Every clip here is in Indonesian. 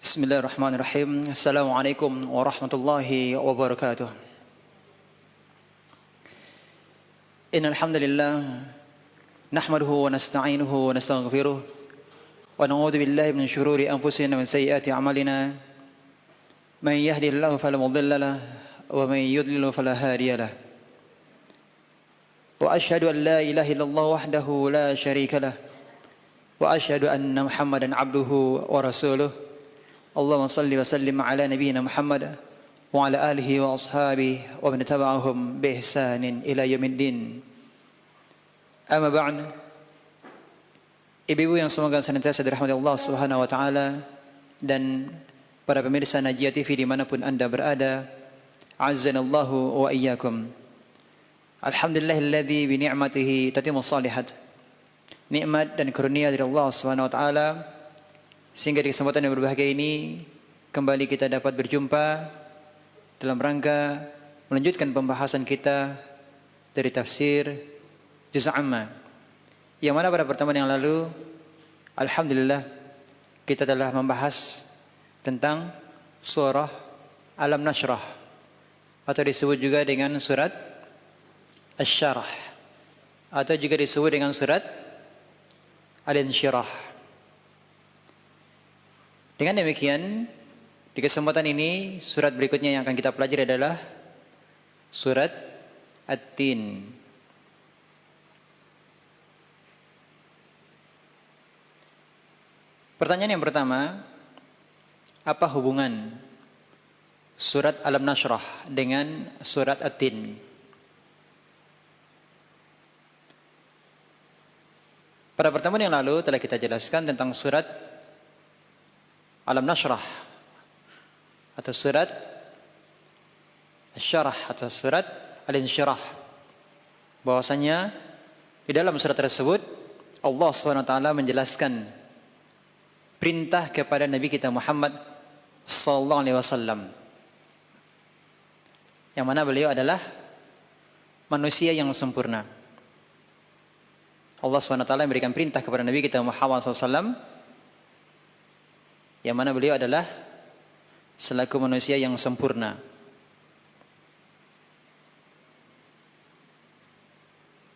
Bismillahirrahmanirrahim. Assalamualaikum warahmatullahi wabarakatuh. Innal hamdalillah nahmaduhu wa nasta'inuhu wa nastaghfiruh wa na'udzu billahi min shururi anfusina wa min sayyiati a'malina. Man yahdihillahu fala mudilla lahu wa man yudlil fala hadiya lahu. Wa asyhadu an la ilaha illallah wahdahu la syarika lahu wa asyhadu anna Muhammadan abduhu wa rasuluh. Allahumma salli wa sallim ala nabiyyina Muhammad wa ala alihi wa ashabihi wa man tabi'ahum bi ihsanin ila yaumiddin. Amma ba'd. Ibu-ibu yang semoga senantiasa dirahmati Allah Subhanahu wa taala dan para pemirsa Najiyah TV dimanapun Anda berada, azzanallahu wa iyyakum. Alhamdulillahilladzi bi ni'matihi tatimmus shalihat. Nikmat dan karunia dari Allah Subhanahu wa taala sehingga di kesempatan yang berbahagia ini kembali kita dapat berjumpa dalam rangka melanjutkan pembahasan kita dari tafsir Juz' Amma, yang mana pada pertemuan yang lalu alhamdulillah kita telah membahas tentang surah Alam Nashrah atau disebut juga dengan surat Asy-Syarah atau juga disebut dengan surat Al-Insyirah. Dengan demikian, di kesempatan ini surat berikutnya yang akan kita pelajari adalah surat At-Tin. Pertanyaan yang pertama, apa hubungan surat Alam Nashrah dengan surat At-Tin? Pada pertemuan yang lalu telah kita jelaskan tentang surat Alam Nashrah atau surat Asy-Syarah atau surat Al-Insyirah, bahwasanya di dalam surat tersebut Allah SWT menjelaskan perintah kepada Nabi kita Muhammad SAW, yang mana beliau adalah manusia yang sempurna. Allah SWT memberikan perintah kepada Nabi kita Muhammad SAW, yang mana beliau adalah selaku manusia yang sempurna.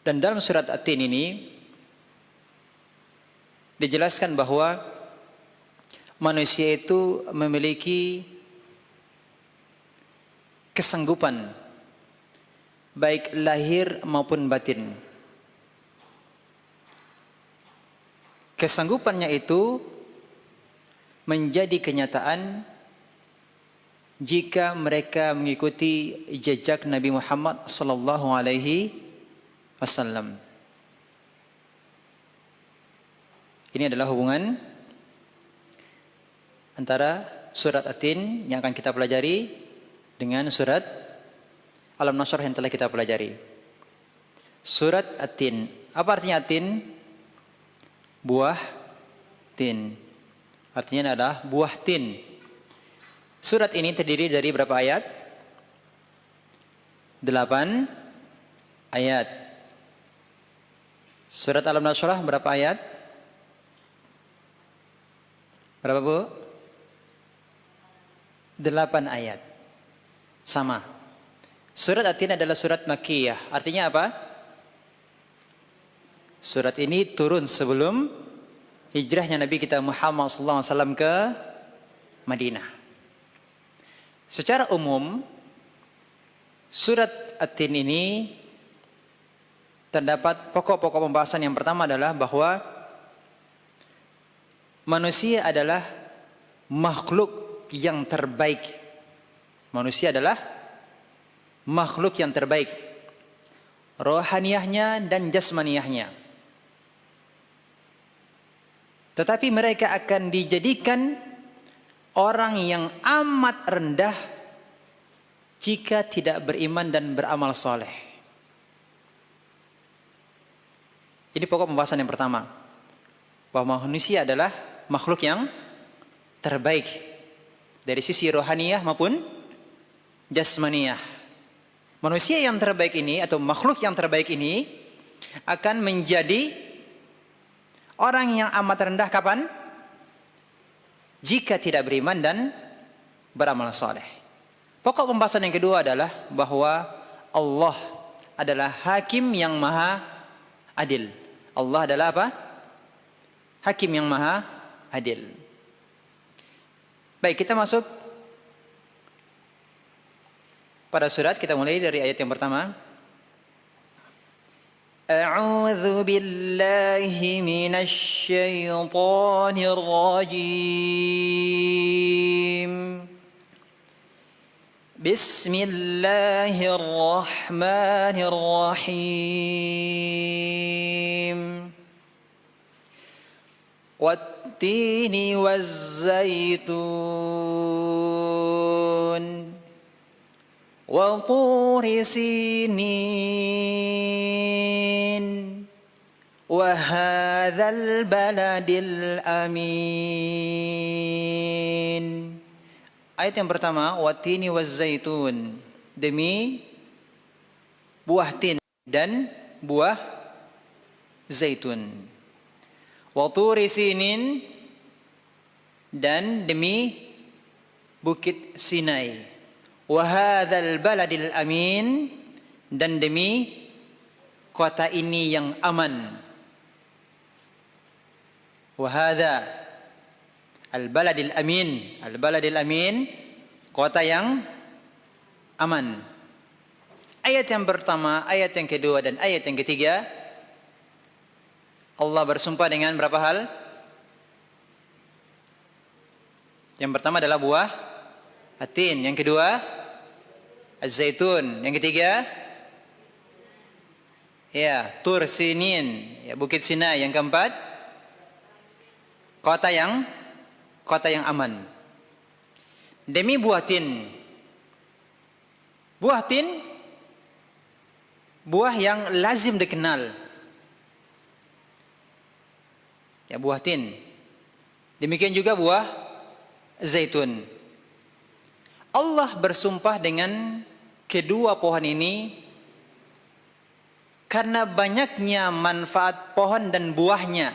Dan dalam surat At-Tin ini dijelaskan bahwa manusia itu memiliki kesanggupan baik lahir maupun batin. Kesanggupannya itu menjadi kenyataan jika mereka mengikuti jejak Nabi Muhammad sallallahu alaihi wasallam. Ini adalah hubungan antara surat At-Tin yang akan kita pelajari dengan surat Alam Nashrah yang telah kita pelajari. Surat At-Tin. Apa artinya At-Tin? Buah tin. Artinya adalah buah tin. Surat ini terdiri dari berapa ayat? 8 ayat. Surat Alam Nashrah berapa ayat? Berapa, Bu? 8 ayat. Sama. Surat At-Tin adalah surat Makkiyah. Artinya apa? Surat ini turun sebelum hijrahnya Nabi kita Muhammad SAW ke Madinah. Secara umum, surat At-Tin ini terdapat pokok-pokok pembahasan. Yang pertama adalah bahwa manusia adalah makhluk yang terbaik. Manusia adalah makhluk yang terbaik, rohaniyahnya dan jasmaniyahnya. Tetapi mereka akan dijadikan orang yang amat rendah jika tidak beriman dan beramal soleh. Ini pokok pembahasan yang pertama, bahwa manusia adalah makhluk yang terbaik dari sisi rohaniyah maupun jasmaniyah. Manusia yang terbaik ini atau makhluk yang terbaik ini akan menjadi orang yang amat rendah kapan? jika tidak beriman dan beramal saleh. Pokok pembahasan yang kedua adalah bahwa Allah adalah hakim yang maha adil. Allah adalah apa? Hakim yang maha adil. Baik, kita masuk pada surat. Kita mulai dari ayat yang pertama. A'udzu billahi minasy syaithanir rajim. Bismillahirrahmanirrahim. Wattini wazzaitun wa turi sinin wa hadzal baladil amin. Ayat yang pertama, wattini wazzaitun, demi buah tin dan buah zaitun. Wa turi sinin, dan demi bukit Sinai. Wa hadzal baladil amin, dan demi kota ini yang aman. Wa hadza al-baladil amin. Al-baladil amin, kota yang aman. Ayat yang pertama, ayat yang kedua, dan ayat yang ketiga, Allah bersumpah dengan berapa hal? Yang pertama adalah buah atin, yang kedua az-zaitun, yang ketiga ya tur sinin, ya bukit Sinai, yang keempat kota yang aman. Demi buah tin. Buah tin, buah yang lazim dikenal. Ya, buah tin. Demikian juga buah zaitun. Allah bersumpah dengan kedua pohon ini karena banyaknya manfaat pohon dan buahnya.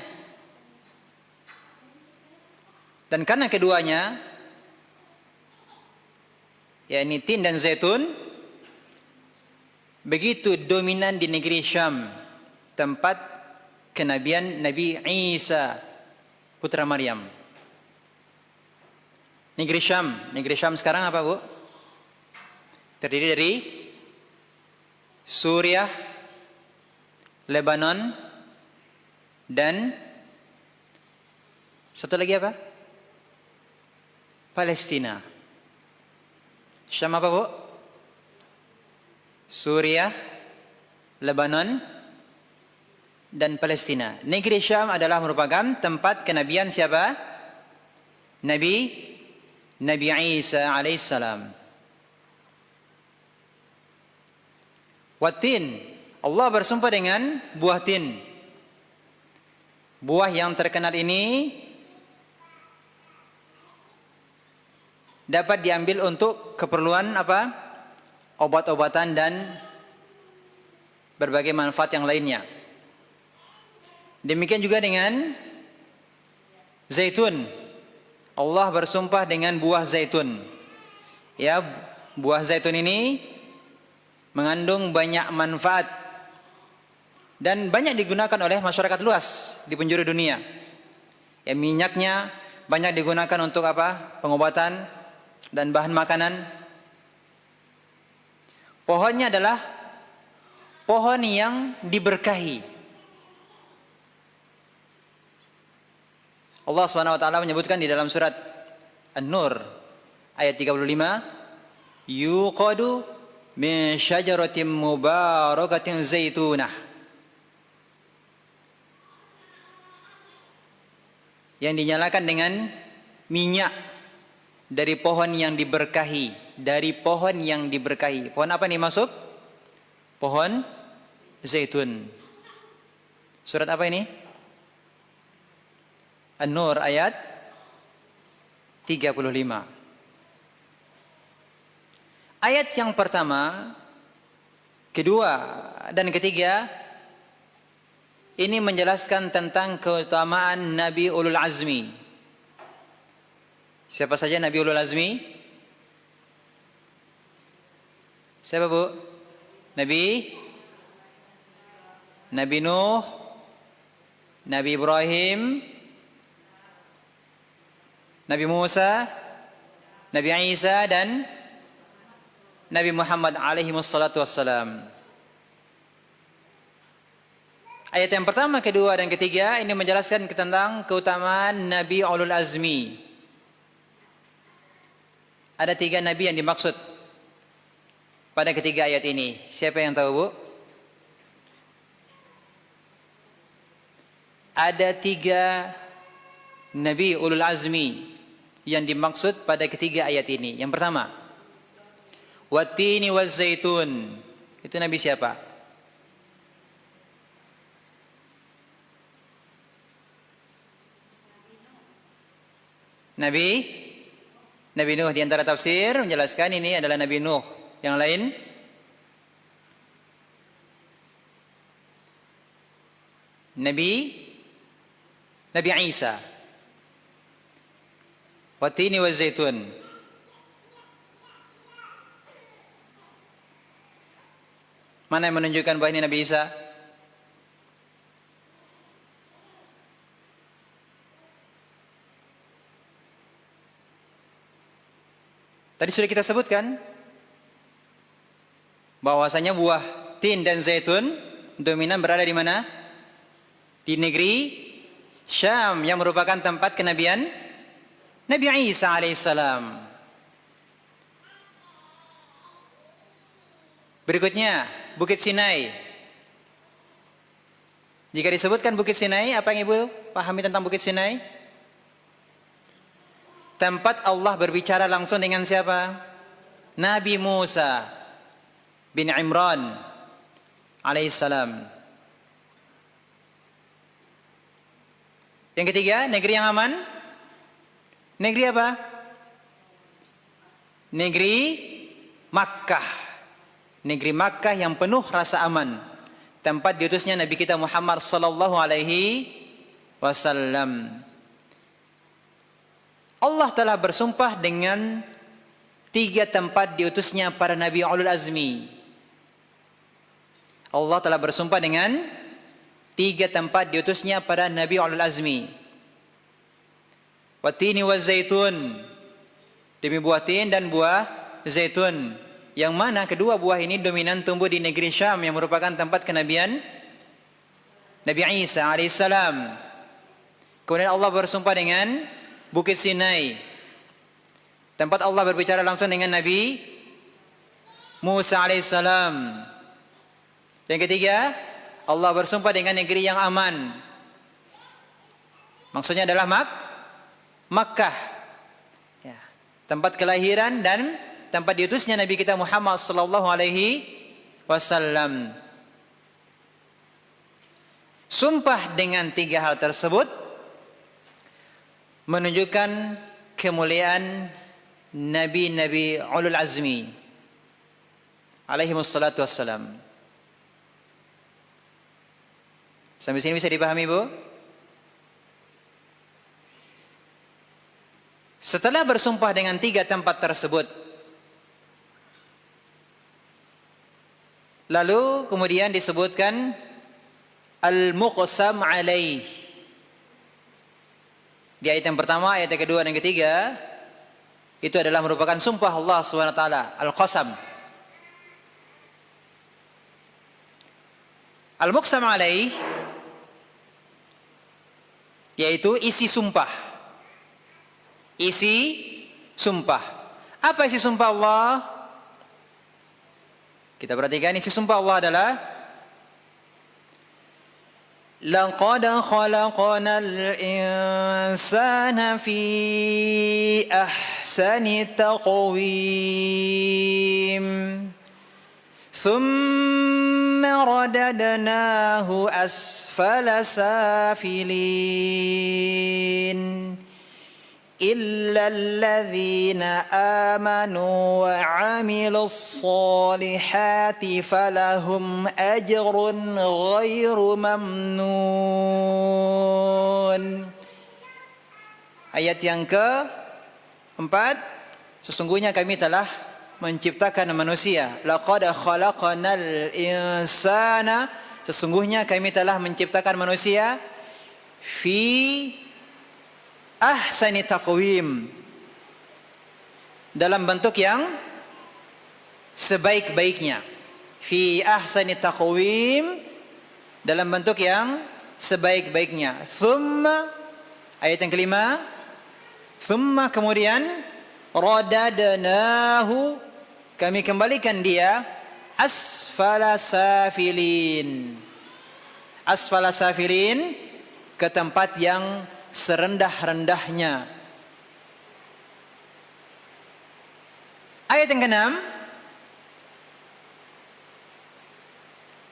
Dan karena keduanya, yakni tin dan zaitun, begitu dominan di negeri Syam, tempat kenabian Nabi Isa putra Maryam. Negeri Syam sekarang apa, Bu? Terdiri dari Suriah, Lebanon, dan satu lagi apa? Palestina. Syam apa, Bu? Suriah, Lebanon, dan Palestina. Negeri Syam adalah merupakan tempat kenabian siapa? Nabi Isa alaihissalam. Watin, Allah bersumpah dengan buah tin. Buah yang terkenal ini dapat diambil untuk keperluan apa? Obat-obatan dan berbagai manfaat yang lainnya. Demikian juga dengan zaitun. Allah bersumpah dengan buah zaitun. Ya, buah zaitun ini mengandung banyak manfaat dan banyak digunakan oleh masyarakat luas di penjuru dunia. Ya, minyaknya banyak digunakan untuk apa? Pengobatan dan bahan makanan. Pohonnya adalah pohon yang diberkahi. Allah Subhanahu wa taala menyebutkan di dalam surat An-Nur ayat 35, yuqadu min syajaratin mubarakatin zaitunah. Yang dinyalakan dengan minyak dari pohon yang diberkahi, dari pohon yang diberkahi. Pohon apa nih masuk? Pohon zaitun. Surat apa ini? An-Nur ayat 35. Ayat yang pertama, kedua, dan ketiga ini menjelaskan tentang keutamaan Nabi Ulul Azmi. Siapa saja Nabi ulul azmi? Siapa Bu? Nabi Nuh, Nabi Ibrahim, Nabi Musa, Nabi Isa, dan Nabi Muhammad alaihi wassalatu wassalam. Ayat yang pertama, kedua, dan ketiga ini menjelaskan tentang keutamaan Nabi ulul azmi. Ada 3 Nabi yang dimaksud pada ketiga ayat ini. Siapa yang tahu Bu? Ada 3 Nabi ulul azmi yang dimaksud pada ketiga ayat ini. Yang pertama, Wattini wazzaitun. Itu Nabi siapa? Nabi Nuh. Di antara tafsir menjelaskan ini adalah Nabi Nuh. Yang lain? Nabi Isa. Wattini wazzaitun. Mana yang menunjukkan bahwa ini Nabi Isa? Tadi sudah kita sebutkan bahwasanya buah tin dan zaitun dominan berada di mana? Di negeri Syam yang merupakan tempat kenabian Nabi Isa alaihissalam. Berikutnya, Bukit Sinai. Jika disebutkan Bukit Sinai, apa yang Ibu pahami tentang Bukit Sinai? Tempat Allah berbicara langsung dengan siapa? Nabi Musa bin Imran alaihissalam. Yang ketiga, negeri yang aman. Negeri apa? Negeri Makkah. Negeri Makkah yang penuh rasa aman. Tempat diutusnya Nabi kita Muhammad sallallahu alaihi wasallam. Allah telah bersumpah dengan 3 tempat diutusnya para Nabi ulul azmi. Allah telah bersumpah dengan 3 tempat diutusnya para Nabi ulul azmi. Wattini wazzaitun, demi buah tin dan buah zaitun, yang mana kedua buah ini dominan tumbuh di negeri Syam yang merupakan tempat kenabian Nabi Isa alaihissalam. Kemudian Allah bersumpah dengan Bukit Sinai, tempat Allah berbicara langsung dengan Nabi Musa alaihissalam. Yang ketiga, Allah bersumpah dengan negeri yang aman. Maksudnya adalah Makkah, ya, tempat kelahiran dan tempat diutusnya Nabi kita Muhammad sallallahu alaihi wasallam. Sumpah dengan 3 hal tersebut menunjukkan kemuliaan Nabi-Nabi ulul azmi alaihi wassalatu wassalam. Sampai sini bisa dipahami Bu? Setelah bersumpah dengan 3 tempat tersebut, lalu kemudian disebutkan al-muqsam alaih. Di ayat yang pertama, ayat yang kedua dan ketiga, itu adalah merupakan sumpah Allah SWT, al-qasam. Al-muqsam alaih yaitu isi sumpah. Isi sumpah. Apa isi sumpah Allah? Kita perhatikan, isi sumpah Allah adalah laqad khalaqnal insana fi ahsani taqwim thumma radadnahu asfala safilin إلا الذين آمنوا وعملوا الصالحات فلهم أجر غير ممنون. Ayat yang 4, sesungguhnya kami telah menciptakan manusia. Laqad khalaqnal insana, sesungguhnya kami telah menciptakan manusia fi ahsani taqwim, dalam bentuk yang sebaik-baiknya. Fi ahsani taqwim, dalam bentuk yang sebaik-baiknya. Thumma, ayat yang kelima, thumma, kemudian, radadnahu, kami kembalikan dia asfala safilin. Asfala safilin, ke tempat yang serendah-rendahnya. Ayat yang keenam,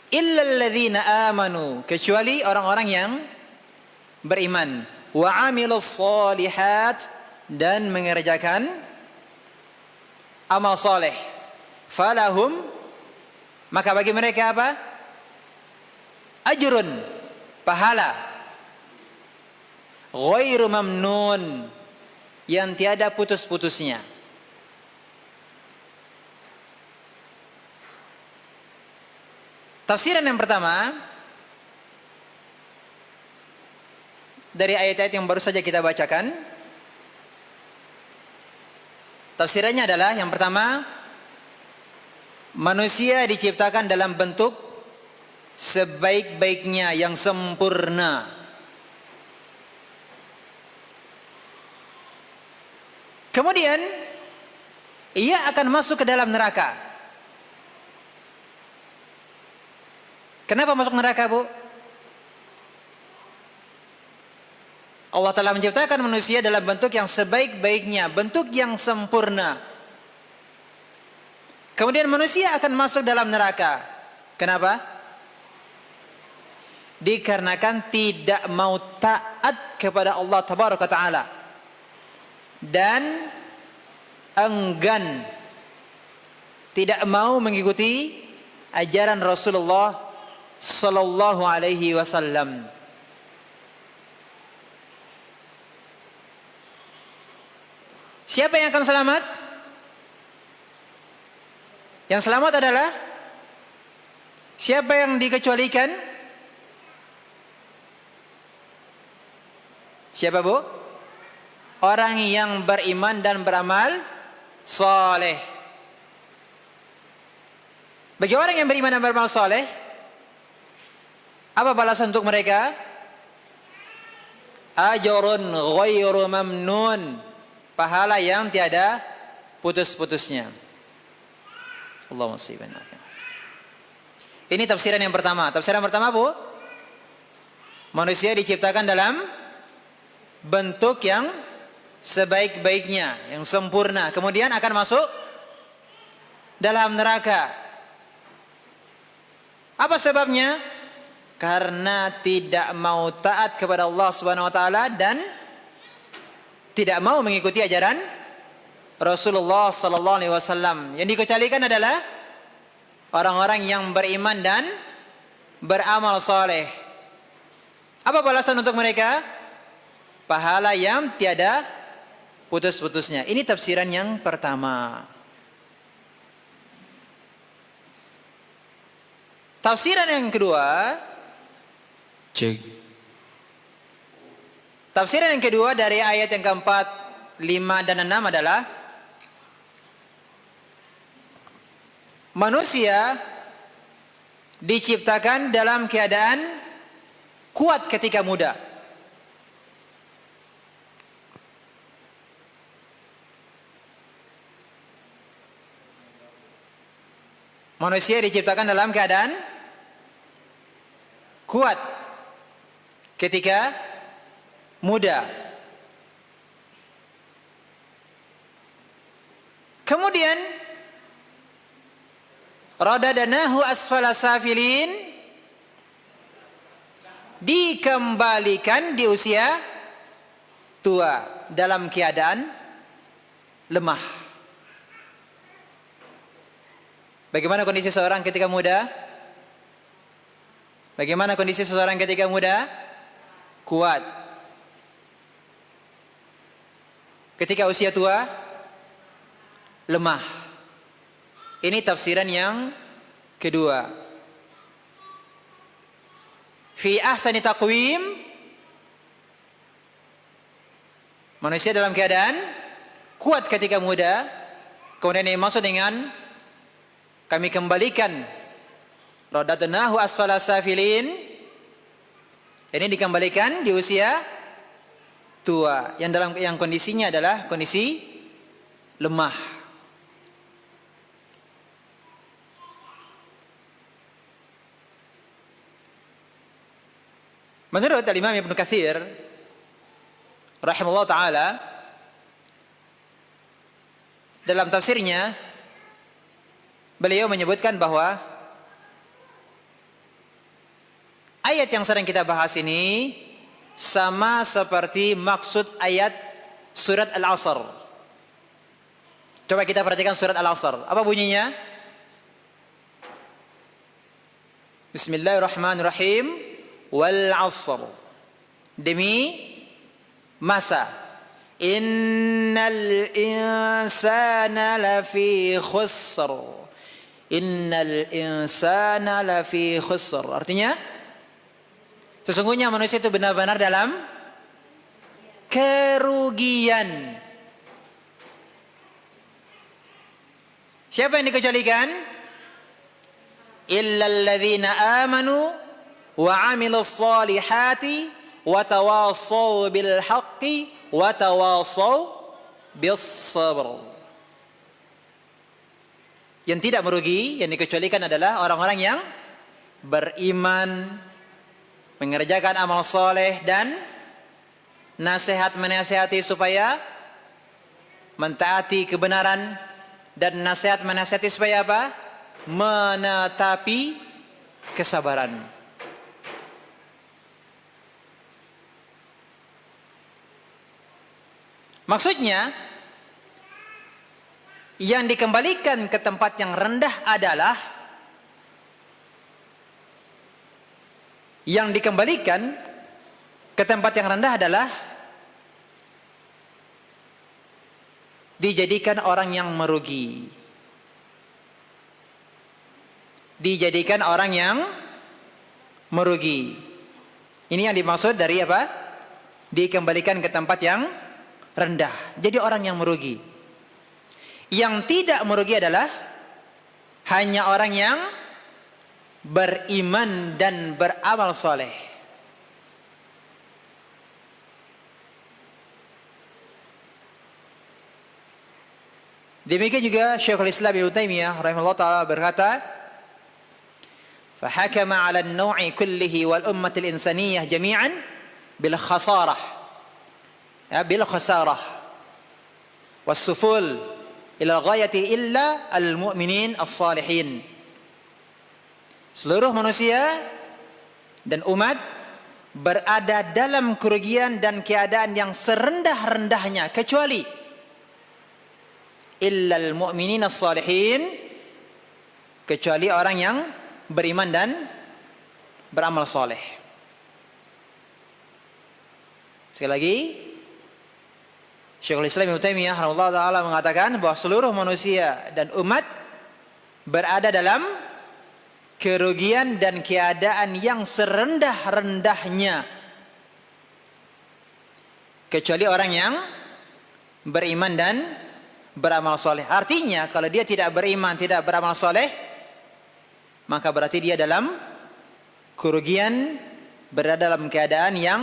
illal ladzina amanu, kecuali orang-orang yang beriman, wa amilus shalihat, dan mengerjakan amal soleh, falahum, maka bagi mereka apa? Ajrun, pahala, ghairu mamnun, yang tiada putus-putusnya. Tafsiran yang pertama dari ayat-ayat yang baru saja kita bacakan, tafsirannya adalah yang pertama, manusia diciptakan dalam bentuk sebaik-baiknya, yang sempurna. Kemudian ia akan masuk ke dalam neraka. Kenapa masuk neraka, Bu? Allah telah menciptakan manusia dalam bentuk yang sebaik-baiknya, bentuk yang sempurna. Kemudian manusia akan masuk dalam neraka. Kenapa? Dikarenakan tidak mau taat kepada Allah Tabaraka Ta'ala dan enggan, tidak mau mengikuti ajaran Rasulullah Sallallahu Alaihi Wasallam. Siapa yang akan selamat? Yang selamat adalah siapa yang dikecualikan? Siapa, Bu? Orang yang beriman dan beramal saleh. Bagi orang yang beriman dan beramal saleh, apa balasan untuk mereka? Ajrun ghairu mamnun, pahala yang tiada putus-putusnya. Allahumma shalli ala Muhammad. Ini tafsiran yang pertama. Tafsiran pertama, Bu, manusia diciptakan dalam bentuk yang sebaik-baiknya, yang sempurna. Kemudian akan masuk dalam neraka. Apa sebabnya? Karena tidak mau taat kepada Allah Subhanahu wa taala dan tidak mau mengikuti ajaran Rasulullah sallallahu alaihi wasallam. Yang dikecualikan adalah orang-orang yang beriman dan beramal saleh. Apa balasan untuk mereka? Pahala yang tiada putus-putusnya. Ini tafsiran yang pertama. Tafsiran yang kedua, tafsiran yang kedua dari ayat yang keempat, 5 dan 6 adalah manusia diciptakan dalam keadaan kuat ketika muda. Manusia diciptakan dalam keadaan kuat ketika muda. Kemudian radadnahu asfala safilin, dikembalikan di usia tua dalam keadaan lemah. Bagaimana kondisi seorang ketika muda? Bagaimana kondisi seseorang ketika muda? Kuat. Ketika usia tua, lemah. Ini tafsiran yang kedua. Fi ahsani taqwim, manusia dalam keadaan kuat ketika muda. Kemudian ini maksud dengan kami kembalikan radadnahu asfala safilin. Ini dikembalikan di usia tua yang kondisinya adalah kondisi lemah. Menurut Imam Ibnu Katsir rahimahullah taala, dalam tafsirnya beliau menyebutkan bahwa ayat yang sedang kita bahas ini sama seperti maksud ayat surat Al-Asr. Coba kita perhatikan surat Al-Asr. Apa bunyinya? Bismillahirrahmanirrahim. Wal 'asr. Demi masa. Innal insana lafi khusr. Innal insana lafi khusr. Artinya, sesungguhnya manusia itu benar-benar dalam kerugian. Siapa yang dikecualikan? Illal ladzina amanu wa 'amilus solihati wa tawassaw bil haqqi wa tawassaw bis sabr. Yang tidak merugi, yang dikecualikan adalah orang-orang yang beriman, mengerjakan amal soleh, dan menasihati supaya mentaati kebenaran, dan menasihati supaya apa? Menetapi kesabaran. Maksudnya, yang dikembalikan ke tempat yang rendah adalah dijadikan orang yang merugi. Dijadikan orang yang merugi. Ini yang dimaksud dari apa? Dikembalikan ke tempat yang rendah. Jadi orang yang merugi. Yang tidak merugi adalah hanya orang yang beriman dan beramal soleh. Demikian juga Syekhul Islam Ibnu Taimiyah rahimahullah taala berkata, "Fahakama 'ala an-naw'i kullihi wal ummati al-insaniyah jami'an bil khasarah." Ya, bil khasarah was-suful ila ghayati illa al-mu'minin as-salihin. Seluruh manusia dan umat berada dalam kerugian dan keadaan yang serendah-rendahnya kecuali illa al-mu'minin as-salihin, kecuali orang yang beriman dan beramal soleh. Sekali lagi, Syekhul Islam Ibnu Taimiyah rahimahullah taala mengatakan bahwa seluruh manusia dan umat berada dalam kerugian dan keadaan yang serendah-rendahnya kecuali orang yang beriman dan beramal soleh. Artinya kalau dia tidak beriman, tidak beramal soleh, maka berarti dia dalam kerugian, berada dalam keadaan yang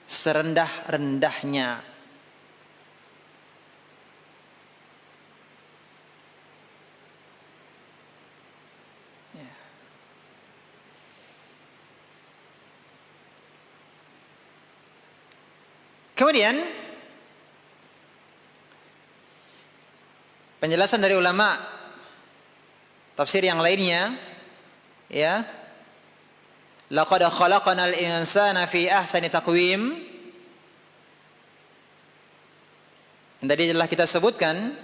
serendah-rendahnya. Kemudian penjelasan dari ulama tafsir yang lainnya, ya, laqad khalaqnal insana fi ahsani taqwim. Tadi telah kita sebutkan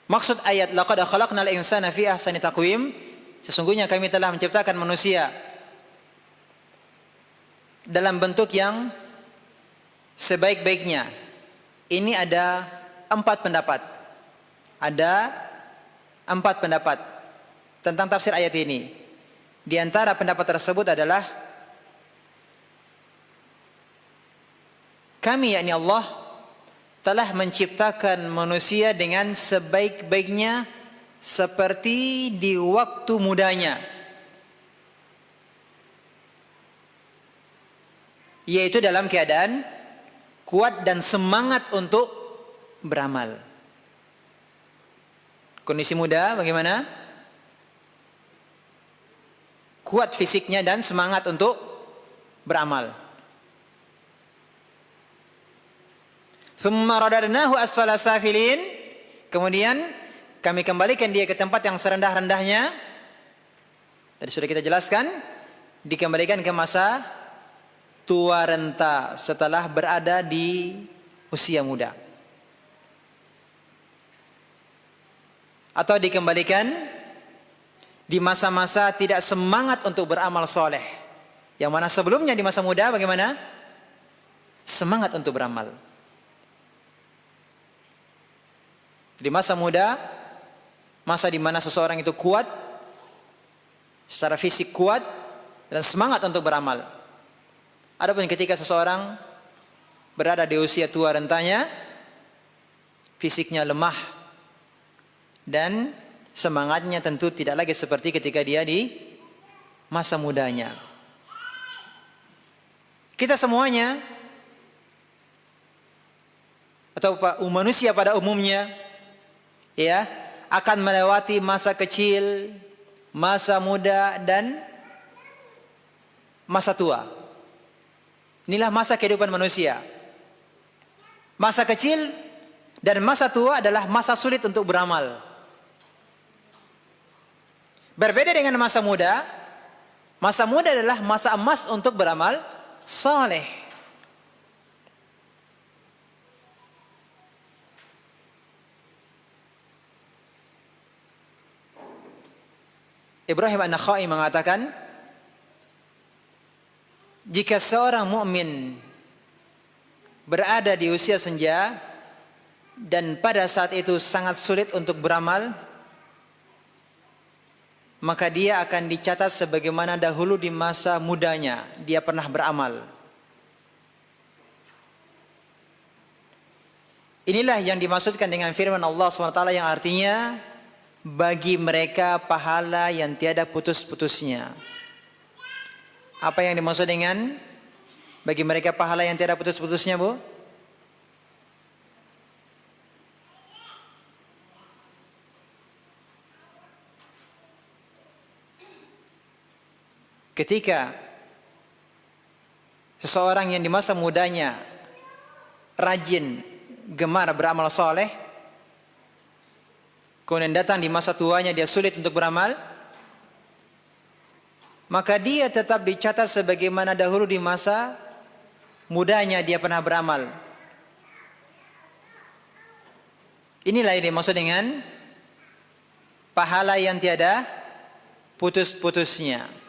maksud ayat laqad khalaqnal insana fi ahsani taqwim. Sesungguhnya kami telah menciptakan manusia dalam bentuk yang sebaik-baiknya. Ini ada 4 pendapat. Ada 4 pendapat tentang tafsir ayat ini. Di antara pendapat tersebut adalah kami, yakni Allah, telah menciptakan manusia dengan sebaik-baiknya seperti di waktu mudanya, yaitu dalam keadaan kuat dan semangat untuk beramal. Kondisi muda bagaimana? Kuat fisiknya dan semangat untuk beramal. Thumma radadnahu asfala safilin. Kemudian kami kembalikan dia ke tempat yang serendah-rendahnya. Tadi sudah kita jelaskan, dikembalikan ke masa tua renta setelah berada di usia muda. Atau dikembalikan di masa-masa tidak semangat untuk beramal soleh. Yang mana sebelumnya di masa muda bagaimana? Semangat untuk beramal. Di masa muda, masa di mana seseorang itu kuat, secara fisik kuat, dan semangat untuk beramal. Adapun ketika seseorang berada di usia tua rentanya, fisiknya lemah, dan semangatnya tentu tidak lagi seperti ketika dia di masa mudanya. Kita semuanya, atau manusia pada umumnya, ya, akan melewati masa kecil, masa muda, dan masa tua. Inilah masa kehidupan manusia. Masa kecil dan masa tua adalah masa sulit untuk beramal. Berbeda dengan masa muda. Masa muda adalah masa emas untuk beramal saleh. Ibrahim An-Nakhai mengatakan, jika seorang mukmin berada di usia senja dan pada saat itu sangat sulit untuk beramal, maka dia akan dicatat sebagaimana dahulu di masa mudanya dia pernah beramal. Inilah yang dimaksudkan dengan firman Allah SWT yang artinya bagi mereka pahala yang tiada putus-putusnya. Apa yang dimaksud dengan bagi mereka pahala yang tiada putus-putusnya, Bu? Ketika seseorang yang di masa mudanya rajin, gemar beramal soleh, kemudian datang di masa tuanya dia sulit untuk beramal, maka dia tetap dicatat sebagaimana dahulu di masa mudanya dia pernah beramal. Inilah yang dimaksud dengan pahala yang tiada putus-putusnya.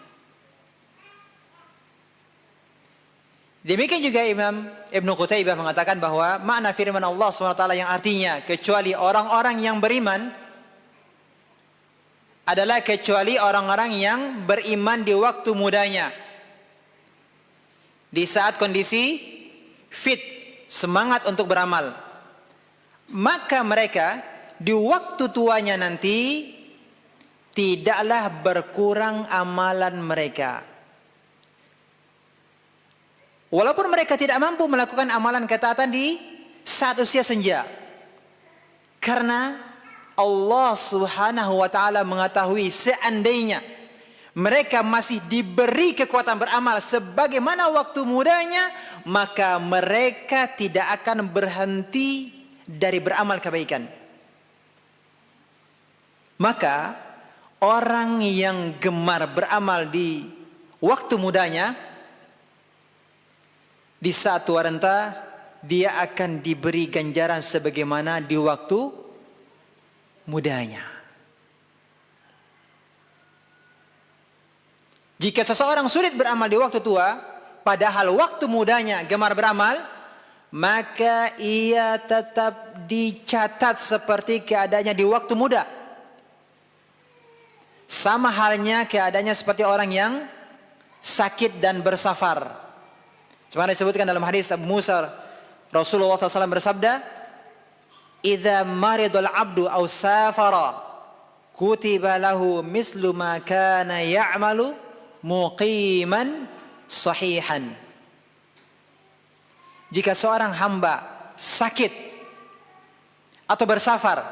Demikian juga Imam Ibn Qutaybah mengatakan bahwa makna firman Allah SWT yang artinya kecuali orang-orang yang beriman adalah kecuali orang-orang yang beriman di waktu mudanya, di saat kondisi fit, semangat untuk beramal. Maka mereka di waktu tuanya nanti tidaklah berkurang amalan mereka. Walaupun mereka tidak mampu melakukan amalan ketaatan di saat usia senja. Karena Allah Subhanahu wa taala mengetahui seandainya mereka masih diberi kekuatan beramal sebagaimana waktu mudanya, maka mereka tidak akan berhenti dari beramal kebaikan. Maka orang yang gemar beramal di waktu mudanya, di saat tua renta dia akan diberi ganjaran sebagaimana di waktu mudanya. Jika seseorang sulit beramal di waktu tua, padahal waktu mudanya gemar beramal, maka ia tetap dicatat seperti keadaannya di waktu muda. Sama halnya keadaannya seperti orang yang sakit dan bersafar. Sebagaimana disebutkan dalam hadis Abu Musa, Rasulullah SAW bersabda, "Idza maridul abdu aw safara, kutiba lahu mislu ma kana ya'malu muqiman sahihan." Jika seorang hamba sakit atau bersafar,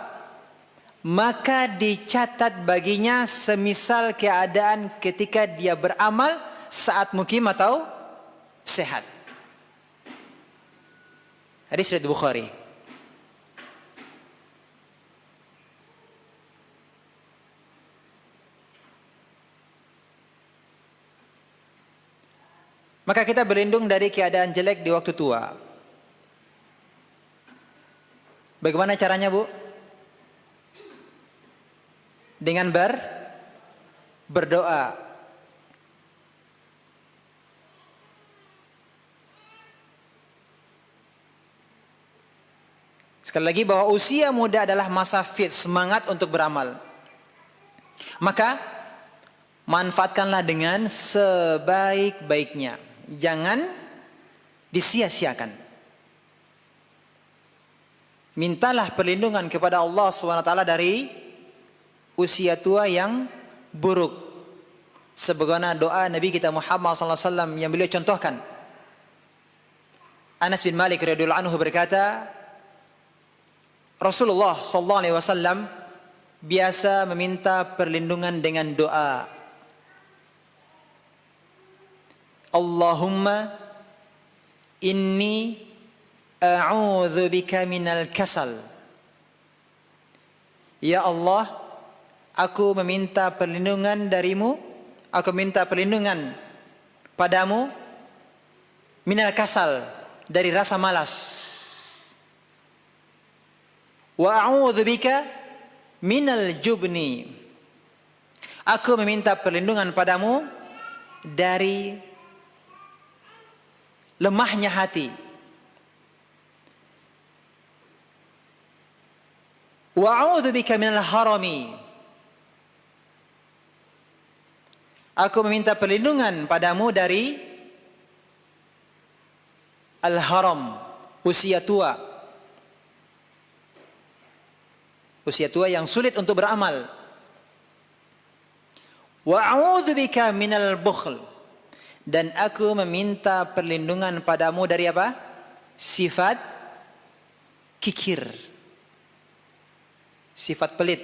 maka dicatat baginya semisal keadaan ketika dia beramal saat mukim atau sehat. Hadis riwayat Bukhari. Maka kita berlindung dari keadaan jelek di waktu tua. Bagaimana caranya, Bu? Dengan berdoa. Sekali lagi bahwa usia muda adalah masa fit, semangat untuk beramal. Maka manfaatkanlah dengan sebaik-baiknya. Jangan disia-siakan. Mintalah perlindungan kepada Allah SWT dari usia tua yang buruk. Sebagaimana doa Nabi kita Muhammad SAW yang beliau contohkan. Anas bin Malik radhiyallahu anhu berkata, Rasulullah SAW biasa meminta perlindungan dengan doa. Allahumma inni a'udzu bika minal kasal. Ya Allah, aku meminta perlindungan darimu, aku minta perlindungan padamu minal kasal, dari rasa malas. Wa a'udzu bika minal jubni. Aku meminta perlindungan padamu dari lemahnya hati. Wa a'udzu bika minal harami. Aku meminta perlindungan padamu dari al-haram, usia tua. Usia tua yang sulit untuk beramal. Wa a'udzu bika minal bukhl. Dan aku meminta perlindungan padamu dari apa? Sifat kikir. Sifat pelit.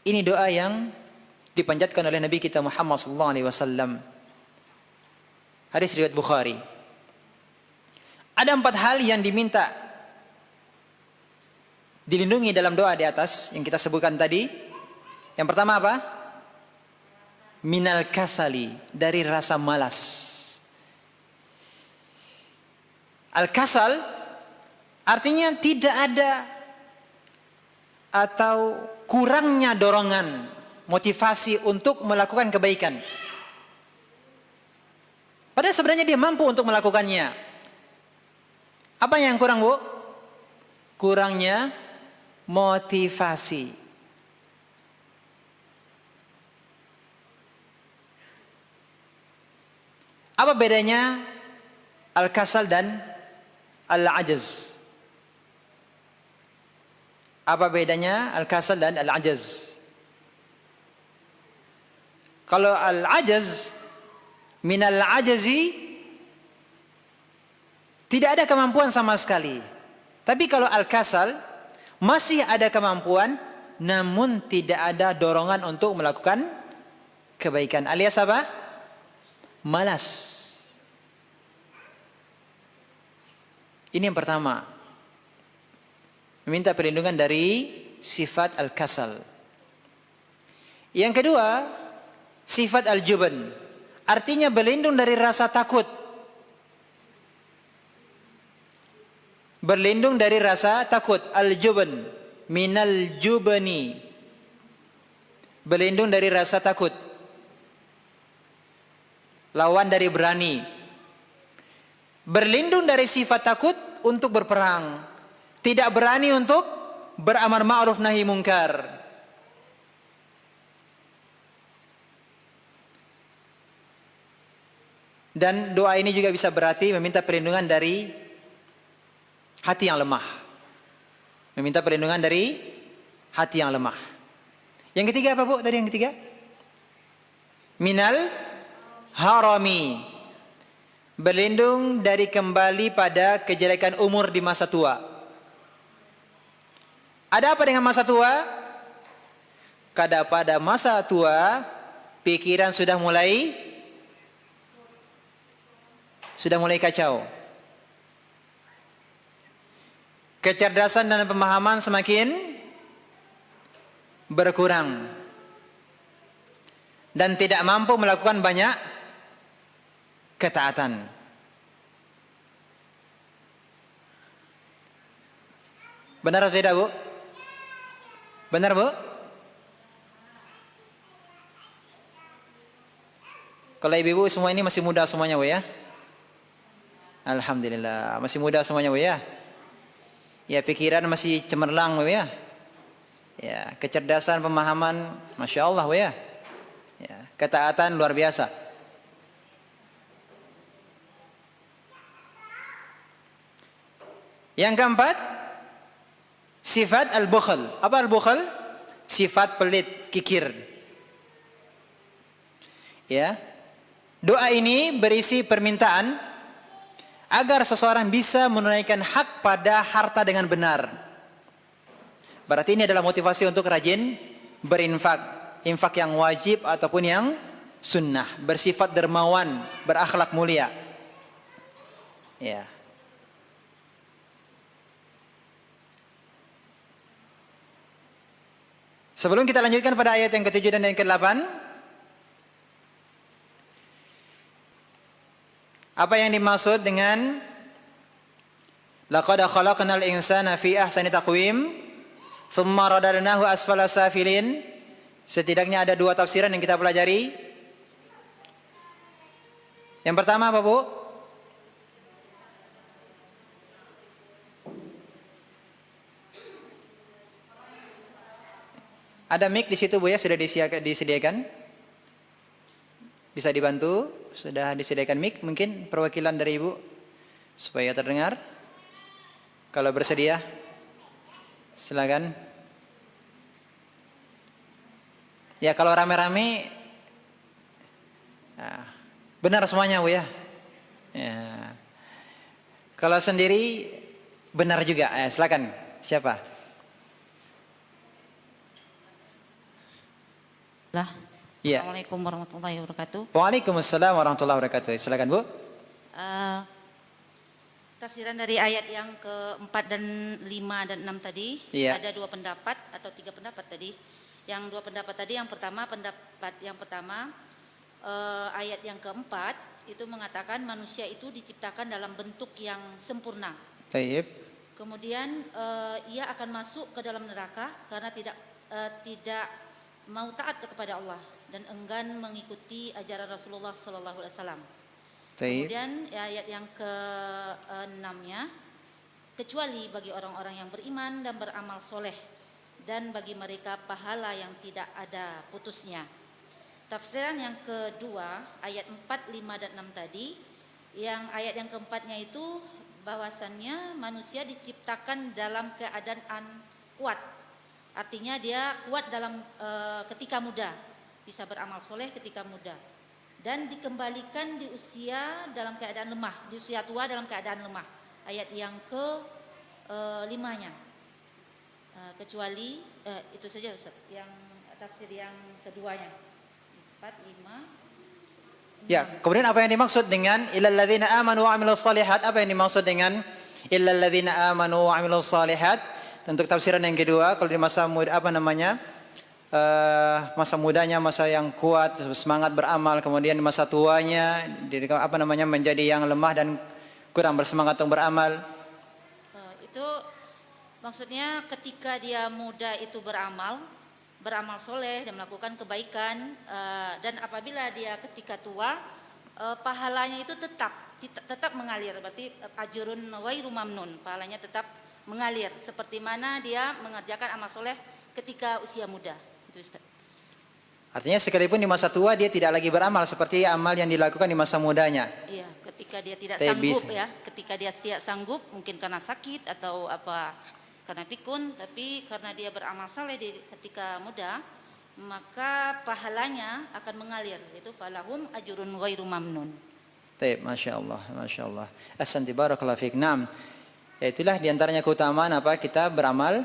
Ini doa yang dipanjatkan oleh Nabi kita Muhammad SAW. Hadis riwayat Bukhari. Ada 4 hal yang diminta dilindungi dalam doa di atas yang kita sebutkan tadi. Yang pertama apa? Minal kasali, dari rasa malas. Al-kasal artinya tidak ada atau kurangnya dorongan, motivasi untuk melakukan kebaikan. Padahal sebenarnya dia mampu untuk melakukannya. Apa yang kurang, Bu? Kurangnya motivasi. Apa bedanya al-kasal dan al-ajaz? Apa bedanya al-kasal dan al-ajaz? Kalau al-ajaz, minal ajazi, tidak ada kemampuan sama sekali. Tapi kalau al-kasal, masih ada kemampuan, namun tidak ada dorongan untuk melakukan kebaikan. Alias apa? Malas. Ini yang pertama. Meminta perlindungan dari sifat al-kasal. Yang kedua, sifat al-jubn. Artinya berlindung dari rasa takut. Berlindung dari rasa takut. Al-jubn. Minal jubni. berlindung dari rasa takut. Lawan dari berani. Berlindung dari sifat takut untuk berperang. Tidak berani untuk beramar ma'ruf nahi mungkar. Dan doa ini juga bisa berarti meminta perlindungan dari hati yang lemah. Meminta perlindungan dari hati yang lemah. Yang ketiga apa Bu? Tadi yang ketiga? Minal harami. Berlindung dari kembali pada kejelekan umur di masa tua. Ada apa dengan masa tua? Pada masa tua, pikiran sudah mulai kacau. Kecerdasan dan pemahaman semakin berkurang. Dan tidak mampu melakukan banyak ketaatan. Benar atau tidak Bu? Benar Bu? Kalau ibu-ibu semua ini masih muda semuanya Bu ya? Alhamdulillah, masih muda semuanya Bu ya? Ya, pikiran masih cemerlang Bu ya? Ya, kecerdasan, pemahaman, Masya Allah Bu ya? Ya, ketaatan luar biasa. Yang keempat, sifat al-bukhl. Apa al-bukhl? Sifat pelit, kikir. Ya. Doa ini berisi permintaan agar seseorang bisa menunaikan hak pada harta dengan benar. Berarti ini adalah motivasi untuk rajin berinfak. Infak yang wajib ataupun yang sunnah. Bersifat dermawan, berakhlak mulia. Ya. Sebelum kita lanjutkan pada ayat yang ke-7 dan yang ke-8, apa yang dimaksud dengan laqad khalaqnal insana fi ahsani taqwim thumma radadnahu asfala safilin? Setidaknya ada dua tafsiran yang kita pelajari. Yang pertama apa Bu? Ada mic di situ Bu ya, sudah disediakan? Bisa dibantu? Sudah disediakan mic, mungkin perwakilan dari Ibu supaya terdengar. Kalau bersedia, silakan. Ya, kalau rame-rame, nah, benar semuanya Bu ya. Ya. Kalau sendiri benar juga. Silakan. Siapa? Ya. Assalamualaikum warahmatullahi wabarakatuh. Waalaikumsalam warahmatullahi wabarakatuh. Silakan Bu. Tafsiran dari ayat yang ke-4 dan 5 dan 6 tadi, ada dua pendapat atau tiga pendapat tadi. Yang dua pendapat tadi, yang pertama ayat yang keempat itu mengatakan manusia itu diciptakan dalam bentuk yang sempurna. Taib. Kemudian ia akan masuk ke dalam neraka karena tidak mau taat kepada Allah dan enggan mengikuti ajaran Rasulullah sallallahu alaihi wasallam. Kemudian ayat yang ke-6-nya, kecuali bagi orang-orang yang beriman dan beramal soleh dan bagi mereka pahala yang tidak ada putusnya. Tafsiran yang kedua ayat 4, 5 dan 6 tadi, yang ayat yang keempatnya itu bahwasannya manusia diciptakan dalam keadaan kuat. Artinya dia kuat dalam ketika muda, bisa beramal soleh ketika muda, dan dikembalikan di usia dalam keadaan lemah, di usia tua dalam keadaan lemah. Ayat yang ke-5-nya. Kecuali itu saja Ustaz, yang tafsir yang keduanya. 4, 5. Ya, kemudian apa yang dimaksud dengan illal ladzina amanu wa amilus shalihat? Apa yang dimaksud dengan illal ladzina amanu wa amilus shalihat? Untuk tafsiran yang kedua, kalau di masa muda masa mudanya, masa yang kuat, semangat beramal, kemudian di masa tuanya menjadi yang lemah dan kurang bersemangat untuk beramal. Itu maksudnya ketika dia muda itu beramal beramal soleh dan melakukan kebaikan, dan apabila dia ketika tua pahalanya itu tetap mengalir, berarti ajrun ghairu mamnun, pahalanya tetap mengalir seperti mana dia mengerjakan amal soleh ketika usia muda. Itu Ustaz. Artinya sekalipun di masa tua dia tidak lagi beramal seperti amal yang dilakukan di masa mudanya. Iya, ketika dia tidak Tebis. sanggup ya, ketika dia tidak sanggup mungkin karena sakit atau apa, karena pikun, tapi karena dia beramal saleh ketika muda, maka pahalanya akan mengalir, itu falahum ajrun ghairu mamnun. Baik, Masya Allah, Masya Allah. Ahsanti barakallahu fiik. Naam. Itulah diantaranya keutamaan apa? Kita beramal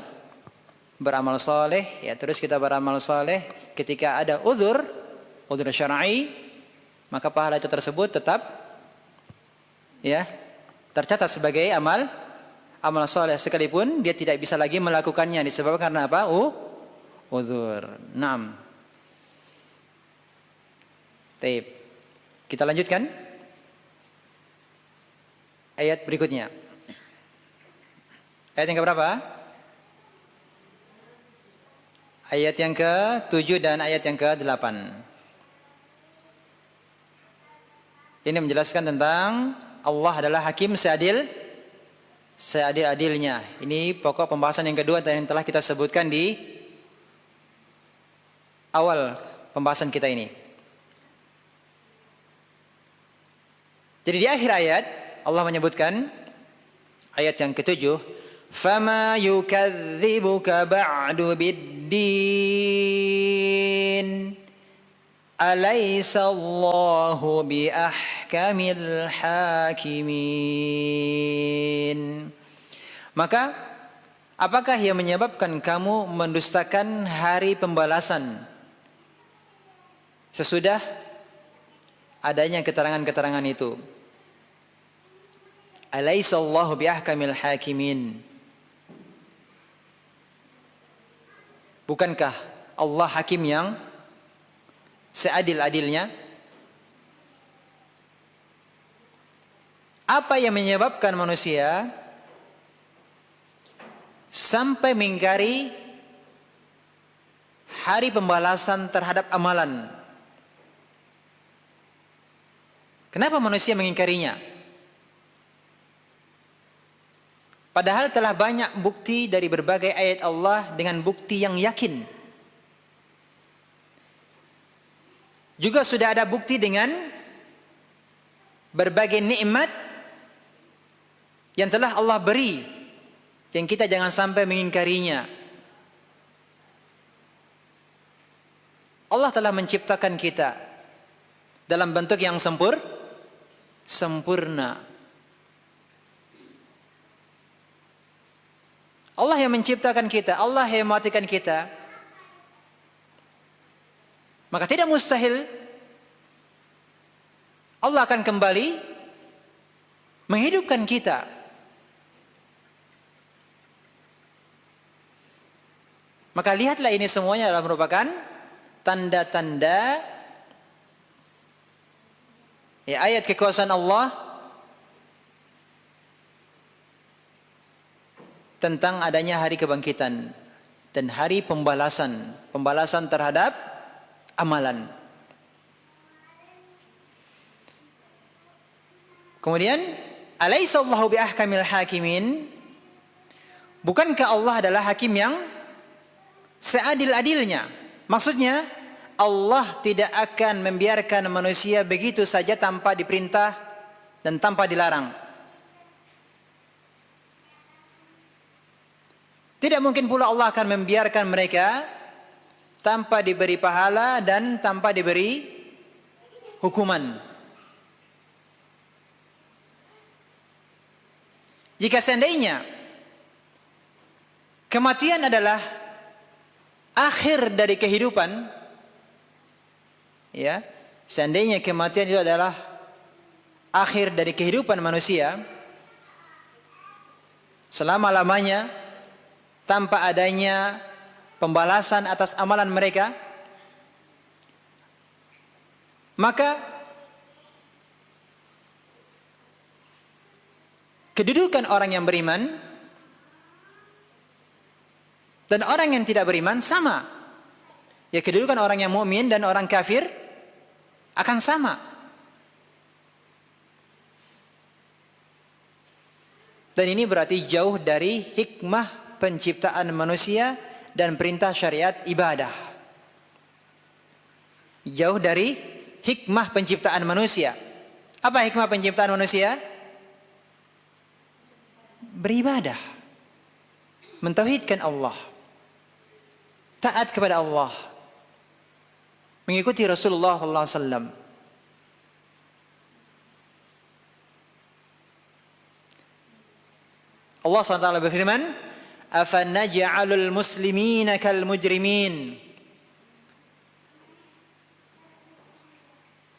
soleh, ya, terus kita beramal soleh ketika ada udzur syar'i, maka pahala itu tersebut tetap ya tercatat sebagai amal soleh sekalipun dia tidak bisa lagi melakukannya disebabkan karena apa? Udzur. Naam. Baik. Kita lanjutkan ayat berikutnya. Ayat yang keberapa? Ayat yang ke-7 dan ayat yang ke-8. Ini menjelaskan tentang Allah adalah hakim seadil-adilnya. Ini pokok pembahasan yang kedua yang telah kita sebutkan di awal pembahasan kita ini. Jadi di akhir ayat Allah menyebutkan ayat yang ke-7, "Fama yukadzibuka ba'du bid-din alaysa Allahu bi ahkamil hakimin." Maka apakah yang menyebabkan kamu mendustakan hari pembalasan sesudah adanya keterangan-keterangan itu? Alaysa Allahu bi ahkamil hakimin. Bukankah Allah hakim yang seadil-adilnya? Apa yang menyebabkan manusia sampai mengingkari hari pembalasan terhadap amalan? Kenapa manusia mengingkarinya? Padahal telah banyak bukti dari berbagai ayat Allah dengan bukti yang yakin. Juga sudah ada bukti dengan berbagai nikmat yang telah Allah beri, yang kita jangan sampai mengingkarinya. Allah telah menciptakan kita dalam bentuk yang sempurna. Allah yang menciptakan kita, Allah yang mematikan kita. Maka tidak mustahil Allah akan kembali menghidupkan kita. Maka lihatlah ini semuanya adalah merupakan tanda-tanda ya, ayat kekuasaan Allah tentang adanya hari kebangkitan dan hari pembalasan terhadap amalan. Kemudian, alaysa Allahu bi ahkamil hakimin? Bukankah Allah adalah hakim yang seadil-adilnya? Maksudnya, Allah tidak akan membiarkan manusia begitu saja tanpa diperintah dan tanpa dilarang. Tidak mungkin pula Allah akan membiarkan mereka tanpa diberi pahala dan tanpa diberi hukuman. Jika seandainya kematian adalah akhir dari kehidupan, ya, seandainya kematian itu adalah akhir dari kehidupan manusia, selama-lamanya tanpa adanya pembalasan atas amalan mereka, maka kedudukan orang yang beriman dan orang yang tidak beriman sama. ya kedudukan orang yang mukmin dan orang kafir akan sama. Dan ini berarti jauh dari hikmah penciptaan manusia dan perintah syariat ibadah. Jauh dari hikmah penciptaan manusia. Apa hikmah penciptaan manusia? Beribadah, mentauhidkan Allah, taat kepada Allah, mengikuti Rasulullah sallallahu alaihi wasallam. Allah SWT berfirman, "Afanaj'alul muslimina kal mujrimin?"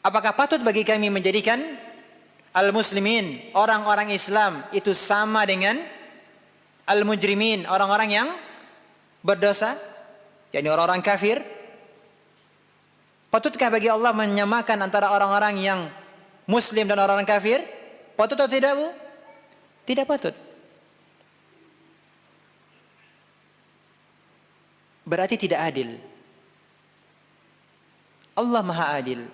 Apakah patut bagi kami menjadikan al-muslimin, orang-orang Islam itu sama dengan al-mujrimin, orang-orang yang berdosa, yakni orang-orang kafir? Patutkah bagi Allah menyamakan antara orang-orang yang muslim dan orang-orang kafir? Patut atau tidak, Bu? Tidak patut. Berarti tidak adil. Allah Maha Adil.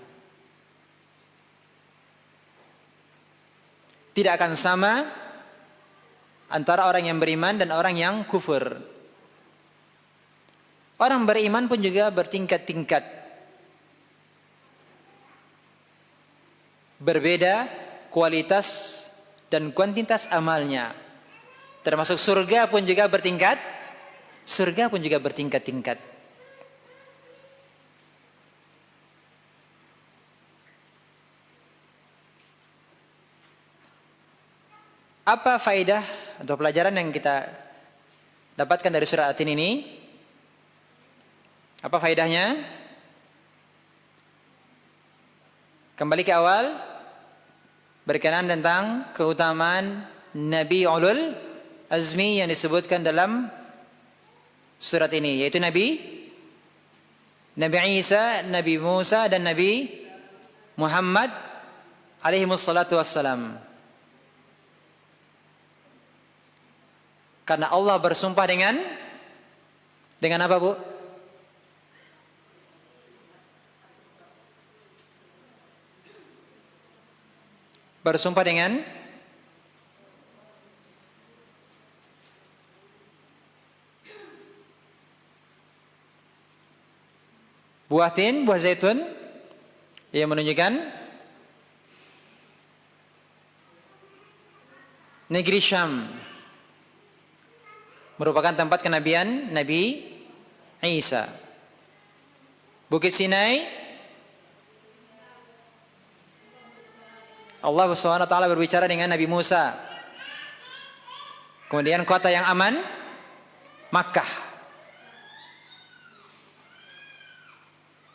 Tidak akan sama antara orang yang beriman dan orang yang kufur. Orang beriman pun juga bertingkat-tingkat. Berbeda kualitas dan kuantitas amalnya. Termasuk surga pun juga bertingkat. Surga pun juga bertingkat-tingkat. Apa faedah atau pelajaran yang kita dapatkan dari surah At-Tin ini? Apa faedahnya? Kembali ke awal, berkenaan tentang keutamaan Nabi Ulul Azmi yang disebutkan dalam surat ini, yaitu Nabi Isa, Nabi Musa, dan Nabi Muhammad alaihimussalatu wassalam. Karena Allah bersumpah dengan apa, Bu? Bersumpah dengan buah tin, buah zaitun, yang menunjukkan negeri Syam, merupakan tempat kenabian Nabi Isa. Bukit Sinai, Allah SWT berbicara dengan Nabi Musa. Kemudian kota yang aman, Makkah.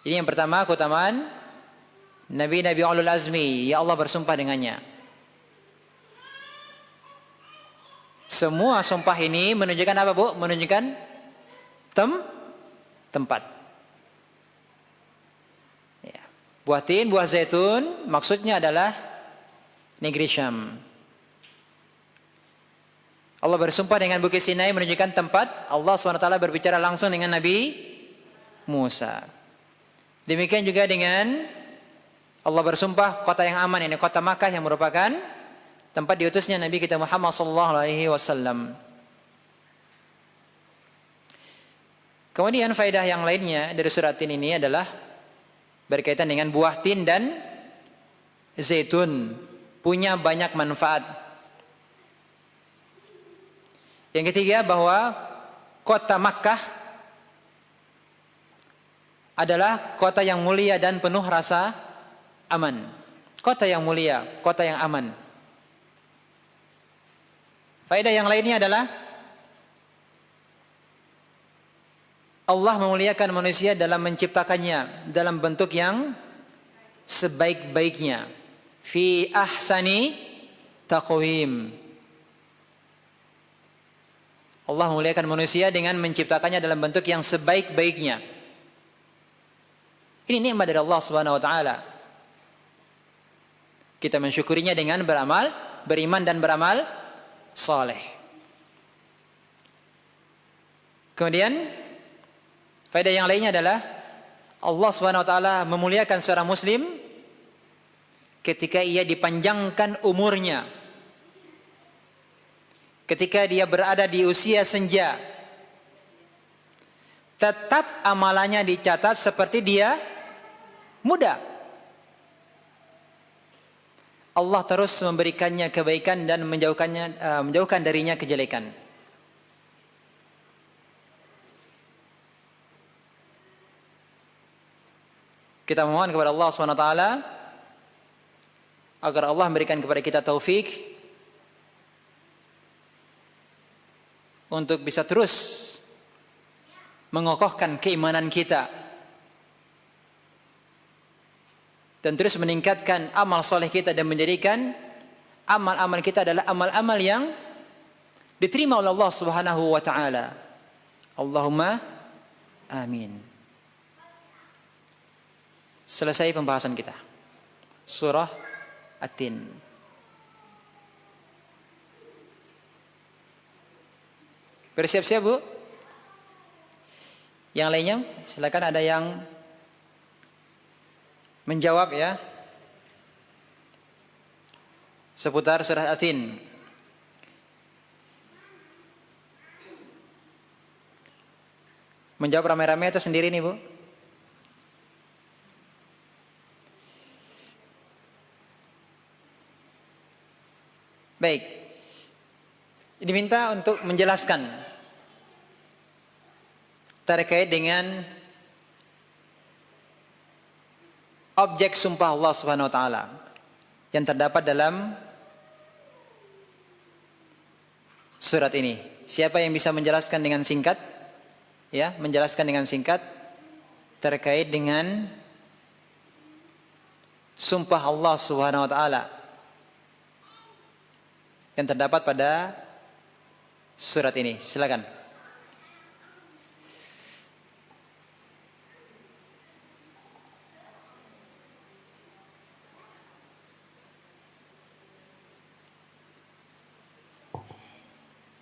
Ini yang pertama, keutamaan Nabi Ulul Azmi, ya Allah bersumpah dengannya. Semua sumpah ini menunjukkan apa, Bu? Menunjukkan tempat. Ya. Buah tin, buah zaitun, maksudnya adalah negeri Syam. Allah bersumpah dengan Bukit Sinai menunjukkan tempat. Allah SWT berbicara langsung dengan Nabi Musa. Demikian juga dengan Allah bersumpah kota yang aman, ini kota Makkah yang merupakan tempat diutusnya Nabi kita Muhammad SAW. Kemudian faedah yang lainnya dari surat Tin ini adalah berkaitan dengan buah tin dan zaitun, punya banyak manfaat. Yang ketiga, bahwa kota Makkah adalah kota yang mulia dan penuh rasa aman. Kota yang mulia, kota yang aman. Faedah yang lainnya adalah Allah memuliakan manusia dalam menciptakannya dalam bentuk yang sebaik-baiknya. Fi ahsani taqwim. Allah memuliakan manusia dengan menciptakannya dalam bentuk yang sebaik-baiknya. Ini nikmat dari Allah Subhanahu wa taala. Kita mensyukurinya dengan beriman dan beramal saleh. Kemudian faedah yang lainnya adalah Allah Subhanahu wa taala memuliakan seorang muslim ketika ia dipanjangkan umurnya. Ketika dia berada di usia senja, tetap amalannya dicatat seperti dia muda. Allah terus memberikannya kebaikan dan menjauhkan darinya kejelekan. Kita memohon kepada Allah SWT agar Allah memberikan kepada kita taufik untuk bisa terus mengokohkan keimanan kita dan terus meningkatkan amal soleh kita dan menjadikan amal-amal kita adalah amal-amal yang diterima oleh Allah Subhanahu wa taala. Allahumma amin. Selesai pembahasan kita. Surah At-Tin. Bersiap-siap, Bu. Yang lainnya, silakan ada yang menjawab ya. Seputar surah At-Tin. Menjawab ramai-ramai atau sendiri nih, Bu? Baik, diminta untuk menjelaskan terkait dengan objek sumpah Allah Subhanahu wa taala yang terdapat dalam surat ini. Siapa yang bisa menjelaskan dengan singkat? Ya, menjelaskan dengan singkat terkait dengan sumpah Allah Subhanahu wa taala yang terdapat pada surat ini. Silakan.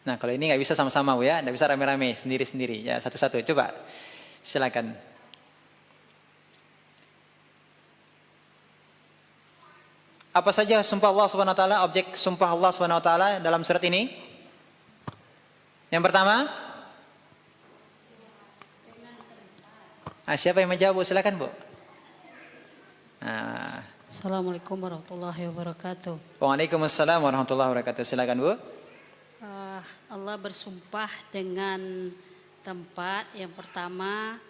Nah, kalau ini nggak bisa sama-sama, Bu, ya, nggak bisa rame-rame, sendiri-sendiri, ya, satu-satu. Coba, silakan. Apa saja sumpah Allah Subhanahu wa taala, objek sumpah Allah Subhanahu wa taala dalam surat ini? Yang pertama, siapa yang menjawab, Bu? Silakan, Bu. Assalamualaikum warahmatullahi wabarakatuh. Waalaikumsalam warahmatullahi wabarakatuh. Silakan, Bu. Allah bersumpah dengan tempat yang pertama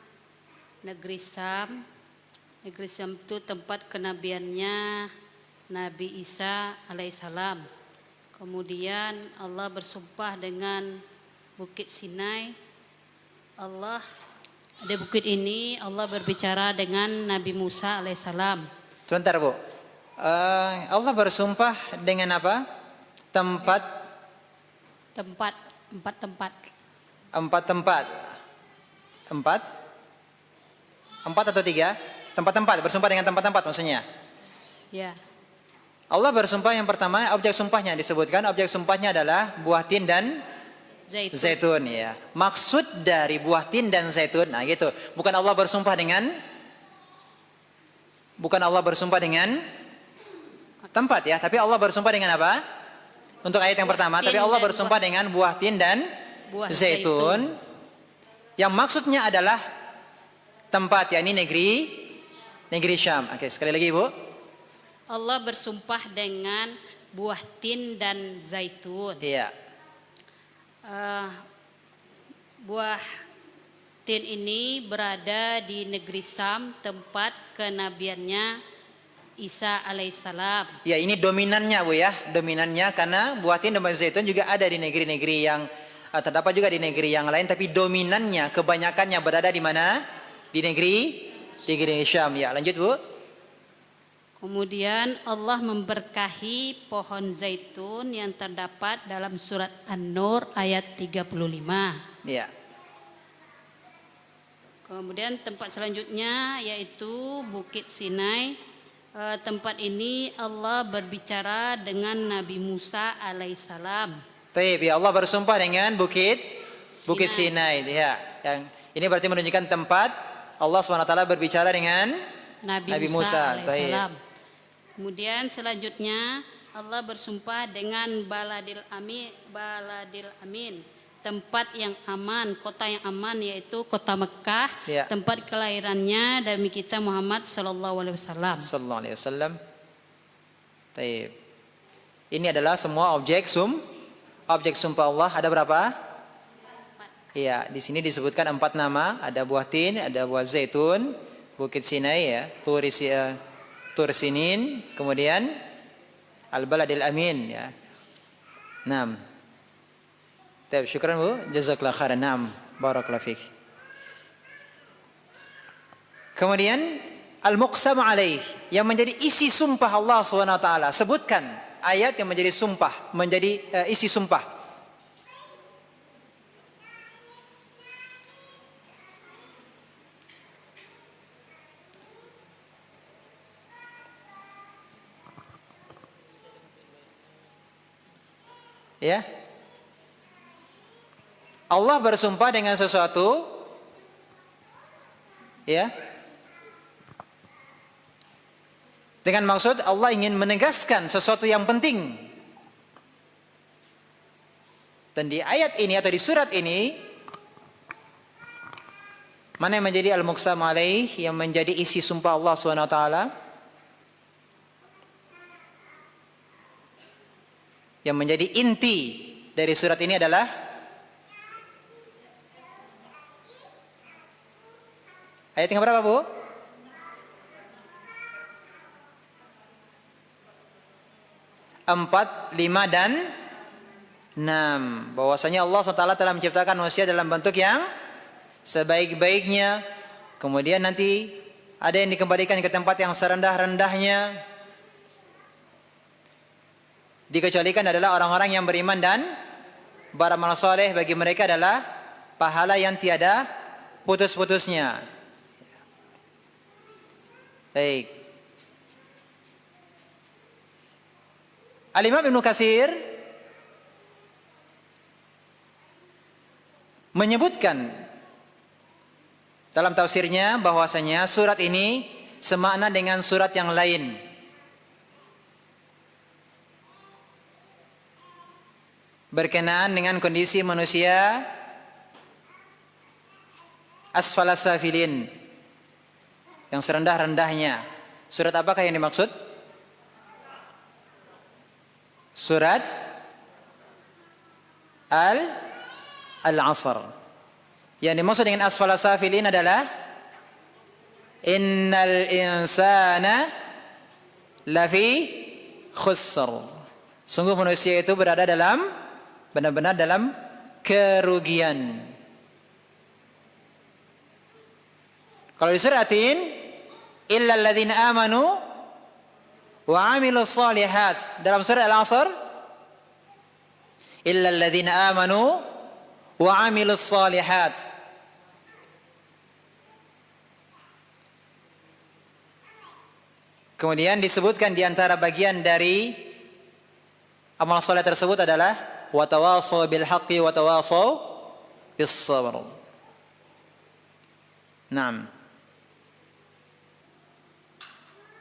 negeri Syam. Negeri Syam itu tempat kenabiannya Nabi Isa alaihissalam. Kemudian Allah bersumpah dengan Bukit Sinai. Di bukit ini Allah berbicara dengan Nabi Musa alaihissalam. Sebentar, Bu. Allah bersumpah dengan apa? Empat atau tiga? Tempat-tempat, bersumpah dengan tempat-tempat maksudnya. Ya. Allah bersumpah yang pertama, objek sumpahnya disebutkan, objek sumpahnya adalah buah tin dan zaitun, ya. Maksud dari buah tin dan zaitun, nah gitu. Bukan Allah bersumpah dengan tempat, ya, tapi Allah bersumpah dengan apa? Untuk ayat yang pertama, tapi Allah bersumpah dengan buah tin dan zaitun. Yang maksudnya adalah tempat, yakni negeri Syam. Oke, sekali lagi, Bu. Allah bersumpah dengan buah tin dan zaitun. Iya. Buah tin ini berada di negeri Syam, tempat kenabiannya Isa alaihissalam. Ya, ini dominannya, Bu, ya. Dominannya karena buah tin dan buah zaitun juga ada di negeri-negeri yang terdapat juga di negeri yang lain, tapi dominannya, kebanyakannya berada di mana? Di negeri Syam. Ya, lanjut, Bu. Kemudian Allah memberkahi pohon zaitun yang terdapat dalam surat An-Nur ayat 35. Ya. Kemudian tempat selanjutnya yaitu Bukit Sinai. Tempat ini Allah berbicara dengan Nabi Musa alaihissalam. Baik, ya, Allah bersumpah dengan Bukit Sinai. Ya. Yang ini berarti menunjukkan tempat Allah SWT berbicara dengan Nabi Musa. Musa Baik. alaihissalam. Kemudian selanjutnya Allah bersumpah dengan baladil amin, tempat yang aman, kota yang aman, yaitu kota Mekah, Ya. tempat kelahirannya Nabi kita Muhammad sallallahu alaihi wasallam. Sallallahu alaihi wasallam. Baik. Ini adalah semua objek sumpah Allah. Ada berapa? Iya, di sini disebutkan 4 nama. Ada buah tin, ada buah zaitun, Bukit Sinai ya, Tur Sinin, kemudian Al-Baladil Amin ya. 6. Baik, syukran Bu. Jazakallahu khairan. 6. Barakallahu fiik. Kemudian Al-Muqsam alaih, yang menjadi isi sumpah Allah SWT. Sebutkan ayat yang menjadi sumpah, menjadi isi sumpah. Ya. Allah bersumpah dengan sesuatu, ya, dengan maksud Allah ingin menegaskan sesuatu yang penting. Dan di ayat ini atau di surat ini, mana yang menjadi al-muqsam alaih, yang menjadi isi sumpah Allah SWT? Yang menjadi inti dari surat ini adalah ayat yang berapa, Bu? 4, 5, dan 6. Bahwasanya Allah SWT telah menciptakan manusia dalam bentuk yang sebaik-baiknya. Kemudian nanti ada yang dikembalikan ke tempat yang serendah-rendahnya. Dikecualikan adalah orang-orang yang beriman dan beramal soleh, bagi mereka adalah pahala yang tiada putus-putusnya. Baik. Al-Imam Ibnu Katsir menyebutkan dalam tafsirnya bahwasanya surat ini semakna dengan surat yang lain. Berkenaan dengan kondisi manusia asfalas safilin, yang serendah-rendahnya. Surat apakah yang dimaksud? Surat Al-Asr. Yang dimaksud dengan asfalas safilin adalah innal insana lafi khusr. Sungguh manusia itu berada dalam, benar-benar dalam kerugian. Kalau disuratin illal ladzina amanu wa amilus shalihat, dalam surah Al-Asr illal ladzina amanu wa amilus shalihat. Kemudian disebutkan di antara bagian dari amal saleh tersebut adalah wa tawassaw bil haqqi wa tawassaw bis sabr. Naam.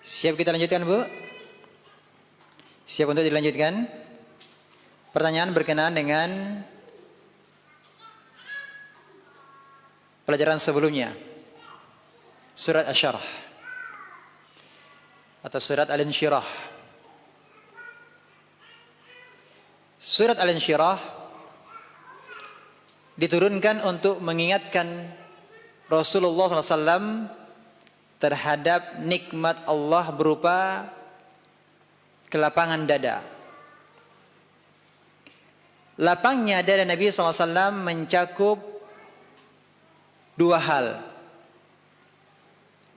Siap kita lanjutkan, Bu? Siap untuk dilanjutkan? Pertanyaan berkenaan dengan pelajaran sebelumnya. Surat Asy-Syarh atau surat Al-Insyirah. Surat Al-Insyirah diturunkan untuk mengingatkan Rasulullah SAW terhadap nikmat Allah berupa kelapangan dada. Lapangnya dada Nabi SAW mencakup 2 hal.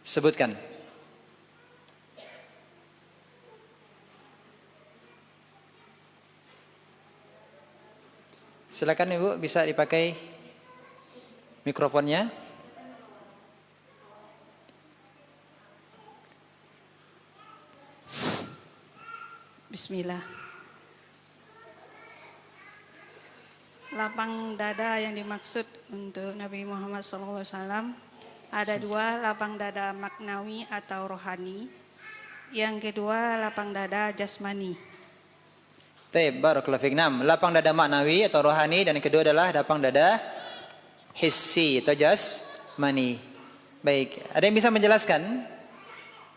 Sebutkan. Silakan Ibu, bisa dipakai mikrofonnya. Bismillah. Lapang dada yang dimaksud untuk Nabi Muhammad SAW Ada dua, lapang dada maknawi atau rohani. Yang kedua, lapang dada jasmani. Baik, barakallahu fiik. Naam, lapang dada maknawi atau rohani, dan yang kedua adalah lapang dada hissi atau jasmani. Baik, ada yang bisa menjelaskan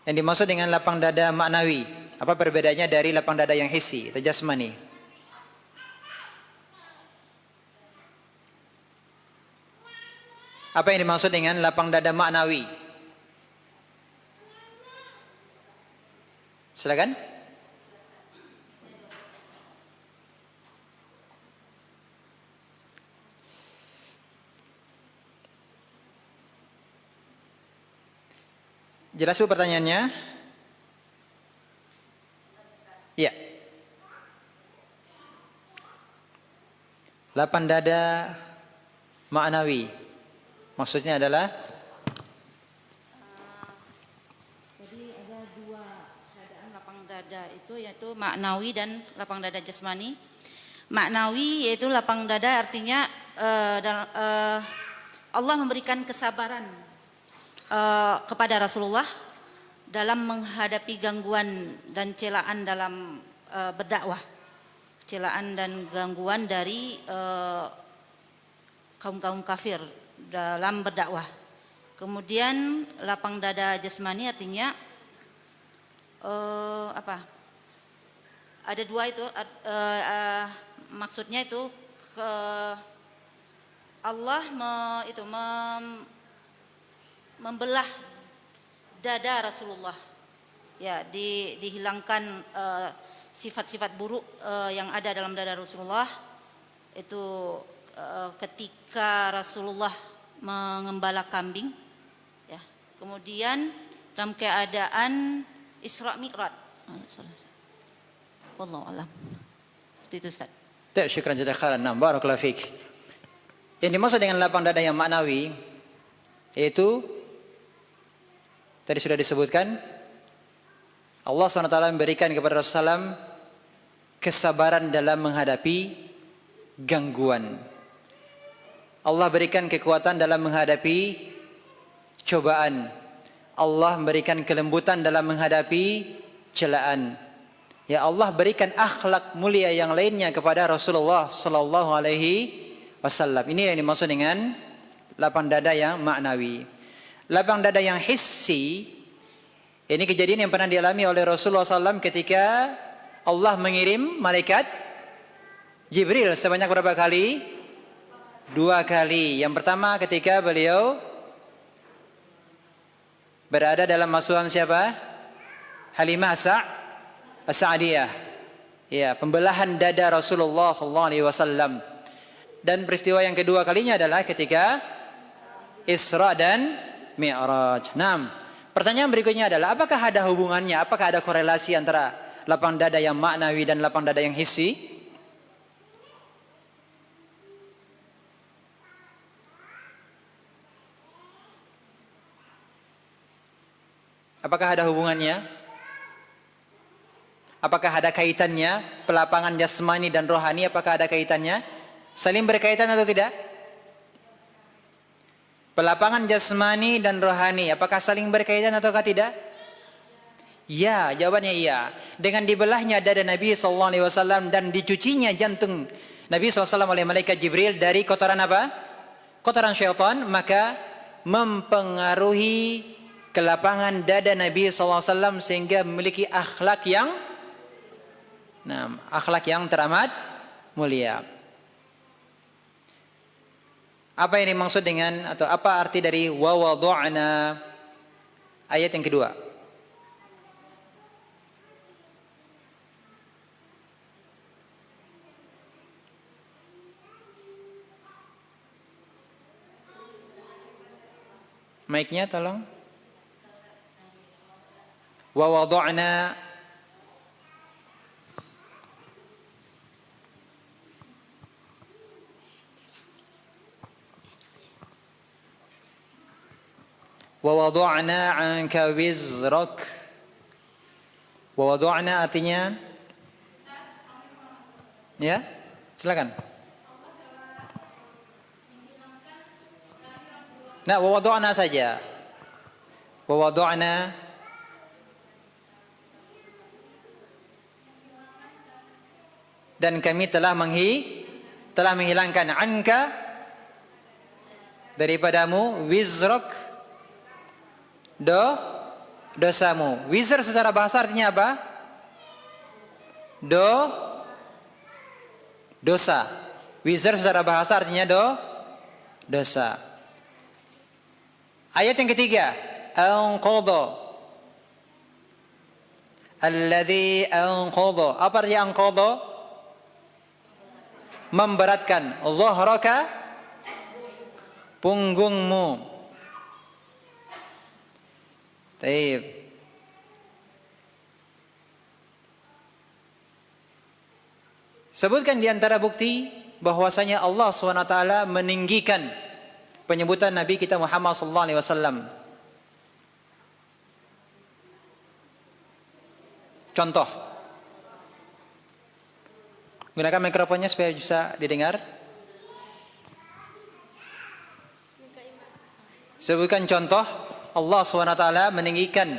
yang dimaksud dengan lapang dada maknawi? Apa perbedaannya dari lapang dada yang hissi atau jasmani? Apa yang dimaksud dengan lapang dada maknawi? Silakan. Jelas Bu pertanyaannya? Ya. Lapang dada maknawi maksudnya adalah Jadi ada dua keadaan lapang dada itu, yaitu maknawi dan lapang dada jasmani. Maknawi yaitu lapang dada artinya Allah memberikan kesabaran kepada Rasulullah dalam menghadapi gangguan dan celaan dalam berdakwah, celaan dan gangguan dari kaum-kaum kafir dalam berdakwah. Kemudian lapang dada jasmani artinya ada dua itu, maksudnya itu Allah membelah dada Rasulullah, ya, dihilangkan sifat-sifat buruk yang ada dalam dada Rasulullah itu ketika Rasulullah mengembala kambing, ya. Kemudian dalam keadaan Isra Mi'raj. Wallahu alam. Seperti itu Ustaz. syukran jazakallahu khairan. Barakallahu fiik. Yang dimaksud dengan lapang dada yang maknawi yaitu tadi sudah disebutkan, Allah SWT memberikan kepada Rasulullah SAW kesabaran dalam menghadapi gangguan. Allah berikan kekuatan dalam menghadapi cobaan. Allah memberikan kelembutan dalam menghadapi celaan. Ya, Allah berikan akhlak mulia yang lainnya kepada Rasulullah sallallahu alaihi wasallam. Ini yang dimaksud dengan lapang dada yang maknawi. Lapang dada yang hissi, ini kejadian yang pernah dialami oleh Rasulullah SAW ketika Allah mengirim malaikat Jibril sebanyak berapa kali? 2 kali. Yang pertama ketika beliau berada dalam masuhan siapa? Halimah As-Sa'diyah. Ya, pembelahan dada Rasulullah SAW. Dan peristiwa yang kedua kalinya adalah ketika Isra dan Mi'raj. Nah, pertanyaan berikutnya adalah apakah ada hubungannya? Apakah ada korelasi antara lapang dada yang maknawi dan lapang dada yang hissi? Apakah ada hubungannya? Apakah ada kaitannya? Pelapangan jasmani dan rohani, apakah ada kaitannya? Saling berkaitan atau tidak? Pelapangan jasmani dan rohani, apakah saling berkaitan ataukah tidak? Ya, jawabannya iya. Dengan dibelahnya dada Nabi SAW dan dicucinya jantung Nabi SAW oleh malaikat Jibril dari kotoran apa? Kotoran syaitan, maka mempengaruhi kelapangan dada Nabi SAW sehingga memiliki akhlak yang teramat mulia. Apa yang dimaksud dengan atau apa arti dari wa wada'na ayat yang kedua? Mic-nya tolong. Wa wada'na wa wada'na 'anka wizrak. Wa wada'na artinya ya, silakan. Nah, wa wada'na saja. Wa wada'na. Dan kami telah menghilangkan anka daripadamu wizrak dosamu. Wizr secara bahasa artinya apa? Dosa. Wizr secara bahasa artinya dosa. Ayat yang ketiga, anqadha. Alladzi anqadha. Apa artinya anqadha? Memberatkan. Zahraka, punggungmu. Taib. Sebutkan di antara bukti bahwasanya Allah SWT meninggikan penyebutan Nabi kita Muhammad sallallahu alaihi wasallam. Contoh. Gunakan mikrofonnya supaya bisa didengar. Sebutkan contoh Allah SWT meninggikan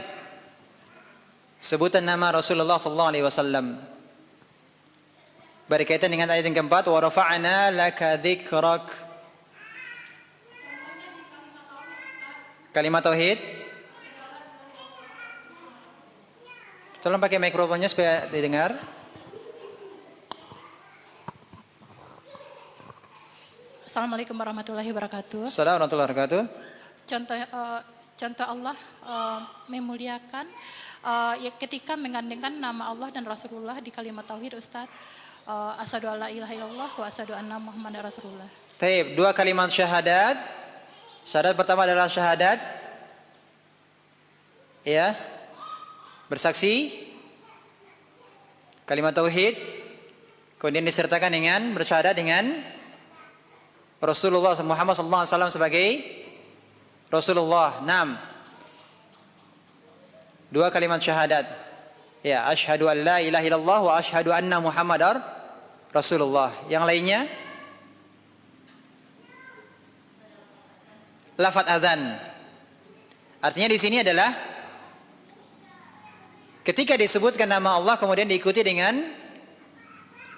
sebutan nama Rasulullah sallallahu alaihi wasallam. Berkaitan dengan ayat yang keempat, wa rafa'na laka dzikrak. Kalimat tauhid. Tolong pakai mikrofonnya supaya didengar. Assalamualaikum warahmatullahi wabarakatuh. Assalamualaikum warahmatullahi wabarakatuh. Contoh Allah memuliakan ya ketika menggandengkan nama Allah dan Rasulullah di kalimat tauhid, Ustaz. Asyhadu alla ilaha illallah wa asyhadu anna Muhammadar Rasulullah. Taib, dua kalimat syahadat. Syahadat pertama adalah syahadat ya, bersaksi, kalimat tauhid, kemudian disertakan dengan bersyahadat dengan Rasulullah Muhammad sallallahu alaihi wasallam sebagai Rasulullah. 6. Dua kalimat syahadat. Ya, asyhadu an la ilaha illallah wa asyhadu anna Muhammadar Rasulullah. Yang lainnya lafaz adzan. Artinya di sini adalah ketika disebutkan nama Allah kemudian diikuti dengan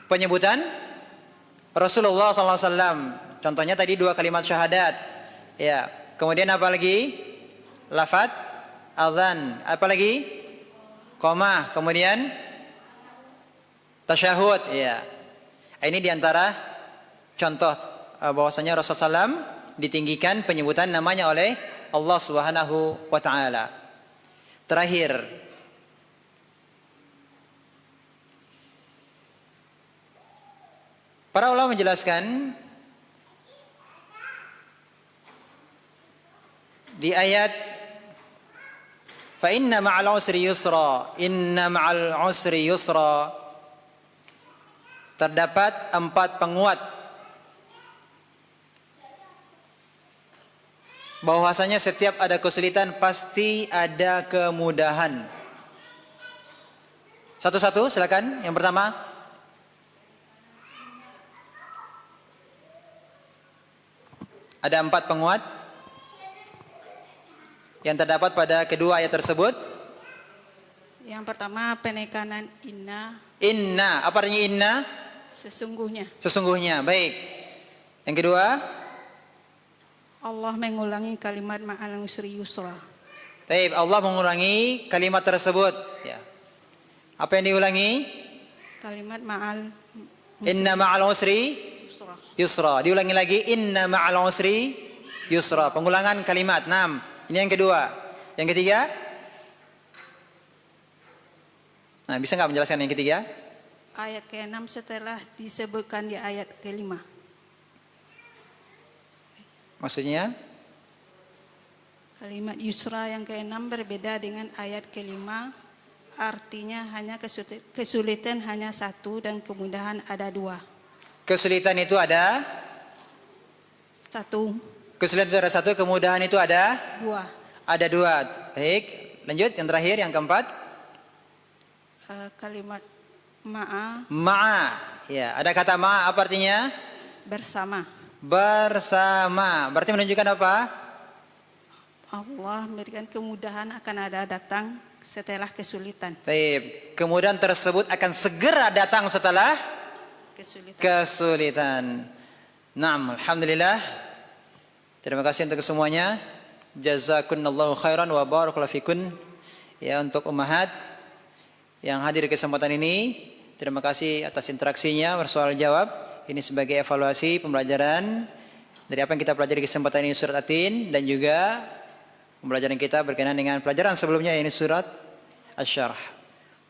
penyebutan Rasulullah SAW. Contohnya tadi dua kalimat syahadat. Ya, kemudian apa lagi? Lafaz adzan. Apa lagi? Qomah. Kemudian tasyahud. Ya. Ini diantara contoh bahwasanya Rasulullah SAW ditinggikan penyebutan namanya oleh Allah Subhanahu wa taala. Terakhir, para ulama menjelaskan di ayat fa inna ma'al usri yusra, inna ma'al usri yusra, terdapat 4 penguat bahwasanya setiap ada kesulitan pasti ada kemudahan. Satu-satu silakan. Yang pertama, ada 4 penguat yang terdapat pada kedua ayat tersebut. Yang pertama penekanan inna. Inna, apa artinya inna? Sesungguhnya. Sesungguhnya, baik. Yang kedua, Allah mengulangi kalimat ma'al usri yusra. baik, Allah mengurangi kalimat tersebut. Ya. Apa yang diulangi? Kalimat ma'al Inna ma'al usri yusra. yusra. Diulangi lagi, inna ma'al usri yusra. Pengulangan kalimat. 6. Ini yang kedua. Yang ketiga? Nah, bisa nggak menjelaskan yang ketiga? Ayat ke-6 setelah disebutkan di ayat ke-5. Maksudnya? Kalimat yusra yang ke-6 berbeda dengan ayat ke-5. Artinya hanya kesulitan hanya 1 dan kemudahan ada 2. Kesulitan itu ada 1, kesulitan itu ada 1, kemudahan itu ada 2. ada 2. Baik, lanjut yang terakhir yang keempat. Kalimat ma'a Ma'a. Ya, ada kata ma'a apa artinya? bersama. Bersama. Berarti menunjukkan apa? Allah memberikan kemudahan akan ada datang setelah kesulitan. Baik, kemudahan tersebut akan segera datang setelah kesulitan. Naam, alhamdulillah. Terima kasih untuk semuanya. Jazakumullahu khairan wa barakallahu fikun. Ya, untuk ummahat yang hadir di kesempatan ini, terima kasih atas interaksinya, bersoal jawab. Ini sebagai evaluasi pembelajaran dari apa yang kita pelajari di kesempatan ini surat Atin, dan juga pembelajaran kita berkenaan dengan pelajaran sebelumnya, ini surat Asy-Syarh.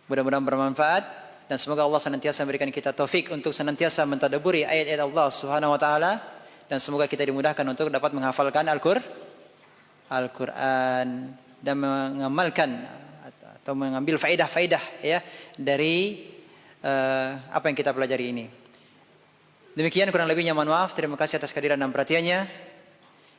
Mudah-mudahan bermanfaat dan semoga Allah senantiasa memberikan kita taufik untuk senantiasa mentadabburi ayat-ayat Allah Subhanahu wa taala, dan semoga kita dimudahkan untuk dapat menghafalkan Al-Qur'an dan mengamalkan atau mengambil faedah-faedah ya dari apa yang kita pelajari ini. Demikian kurang lebihnya, mohon maaf. Terima kasih atas kehadiran dan perhatiannya.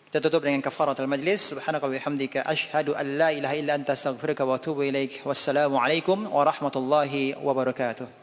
Kita tutup dengan kafaratul majlis. Subhanaka wa bihamdika asyhadu an la ilaha illa anta astaghfiruka wa atubu ilaik. Wassalamu alaikum warahmatullahi wabarakatuh.